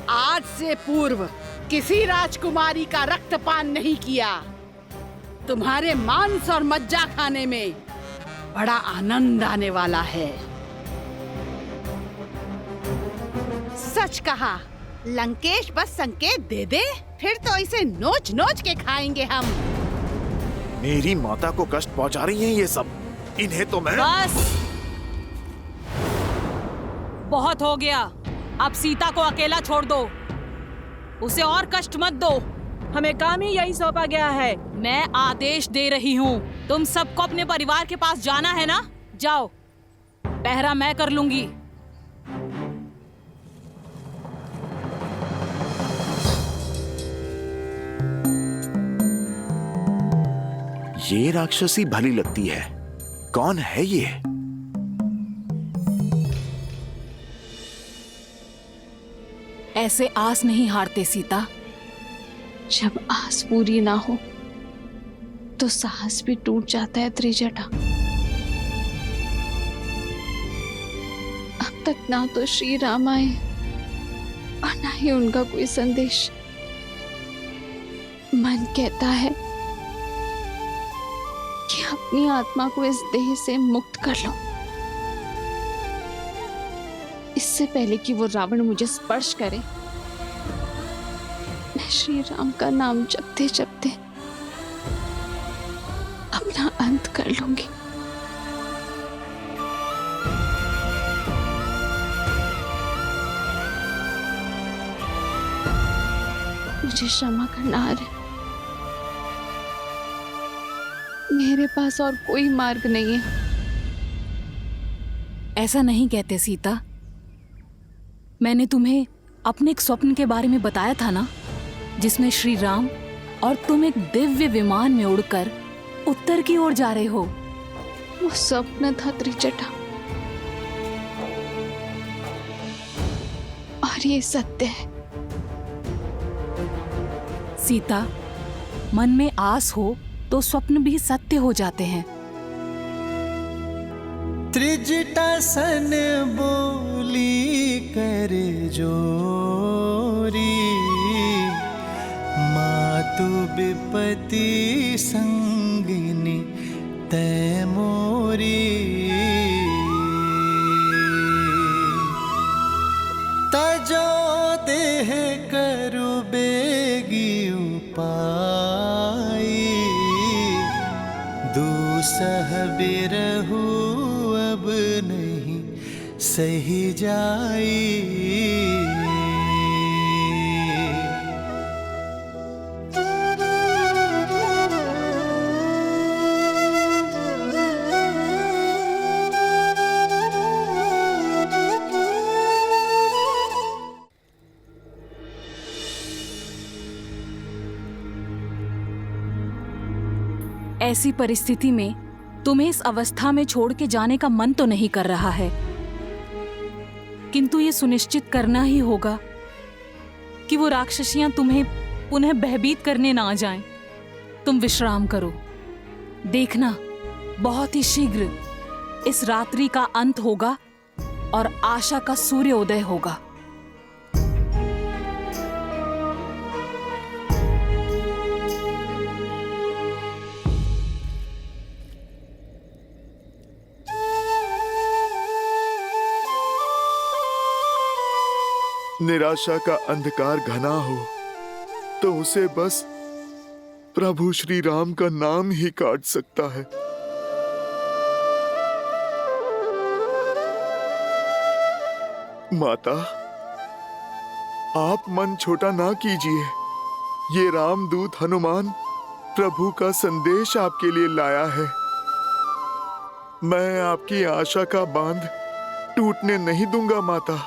S2: आज से पूर्व किसी राजकुमारी का रक्तपान नहीं किया। तुम्हारे मांस और मज्जा खाने में बड़ा आनंद आने वाला है। सच कहा, लंकेश बस संकेत दे दे, फिर तो इसे नोच नोच के खाएंगे हम।
S1: मेरी माता को कष्ट पहुंचा रही हैं ये सब, इन्हें तो मैं।
S15: बस बहुत हो गया, अब सीता को अकेला छोड़ दो, उसे और कष्ट मत दो। हमें काम ही यही सौंपा गया है। मैं आदेश दे रही हूँ, तुम सबको अपने परिवार के पास जाना है ना, जाओ, पहरा मैं कर लूंगी।
S1: ये राक्षसी भली लगती है, कौन है ये?
S15: ऐसे आस नहीं हारते सीता।
S17: जब आस पूरी ना हो तो साहस भी टूट जाता है त्रिजटा। अब तक ना तो श्री राम आए और ना ही उनका कोई संदेश। मन कहता है कि अपनी आत्मा को इस देह से मुक्त कर लो, इससे पहले कि वो रावण मुझे स्पर्श करे। मैं श्री राम का नाम जपते जपते अपना अंत कर लूंगी। मुझे क्षमा करना आर्य, मेरे पास और कोई मार्ग नहीं है।
S15: ऐसा नहीं कहते सीता, मैंने तुम्हें अपने एक स्वप्न के बारे में बताया था ना, जिसमें श्री राम और तुम एक दिव्य विमान में उड़कर उत्तर की ओर जा रहे हो।
S17: वो स्वप्न था त्रिजटा, और ये सत्य है।
S15: सीता, मन में आस हो तो स्वप्न भी सत्य हो जाते हैं।
S5: त्रिजटा सन बोली कर जोरी, मातु विपति संगिनी तै मोरी। तजो देह करु बेगी उपाई, दूसह बिरहु अब नहीं सही जाई।
S15: ऐसी परिस्थिति में तुम्हें इस अवस्था में छोड़ के जाने का मन तो नहीं कर रहा है, किंतु ये सुनिश्चित करना ही होगा कि वो राक्षसियां तुम्हें पुनः भयभीत करने ना जाएं। तुम विश्राम करो, देखना बहुत ही शीघ्र इस रात्रि का अंत होगा और आशा का सूर्योदय होगा।
S1: निराशा का अंधकार घना हो तो उसे बस प्रभु श्री राम का नाम ही काट सकता है। माता, आप मन छोटा ना कीजिए। ये रामदूत हनुमान प्रभु का संदेश आपके लिए लाया है। मैं आपकी आशा का बांध टूटने नहीं दूंगा माता।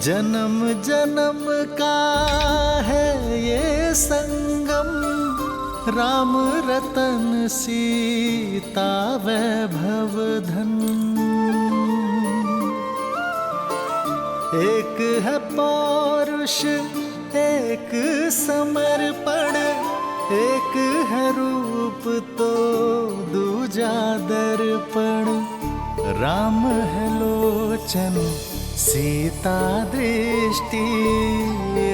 S5: जन्म जन्म का है ये संगम, राम रतन सीता वैभव धन। एक है पौरुष एक समर्पण, एक है रूप तो दूजा दर्पण। राम है लोचन सीता दृष्टि,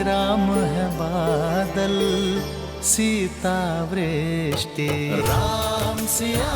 S5: राम है बादल सीता वृष्टि। राम सिया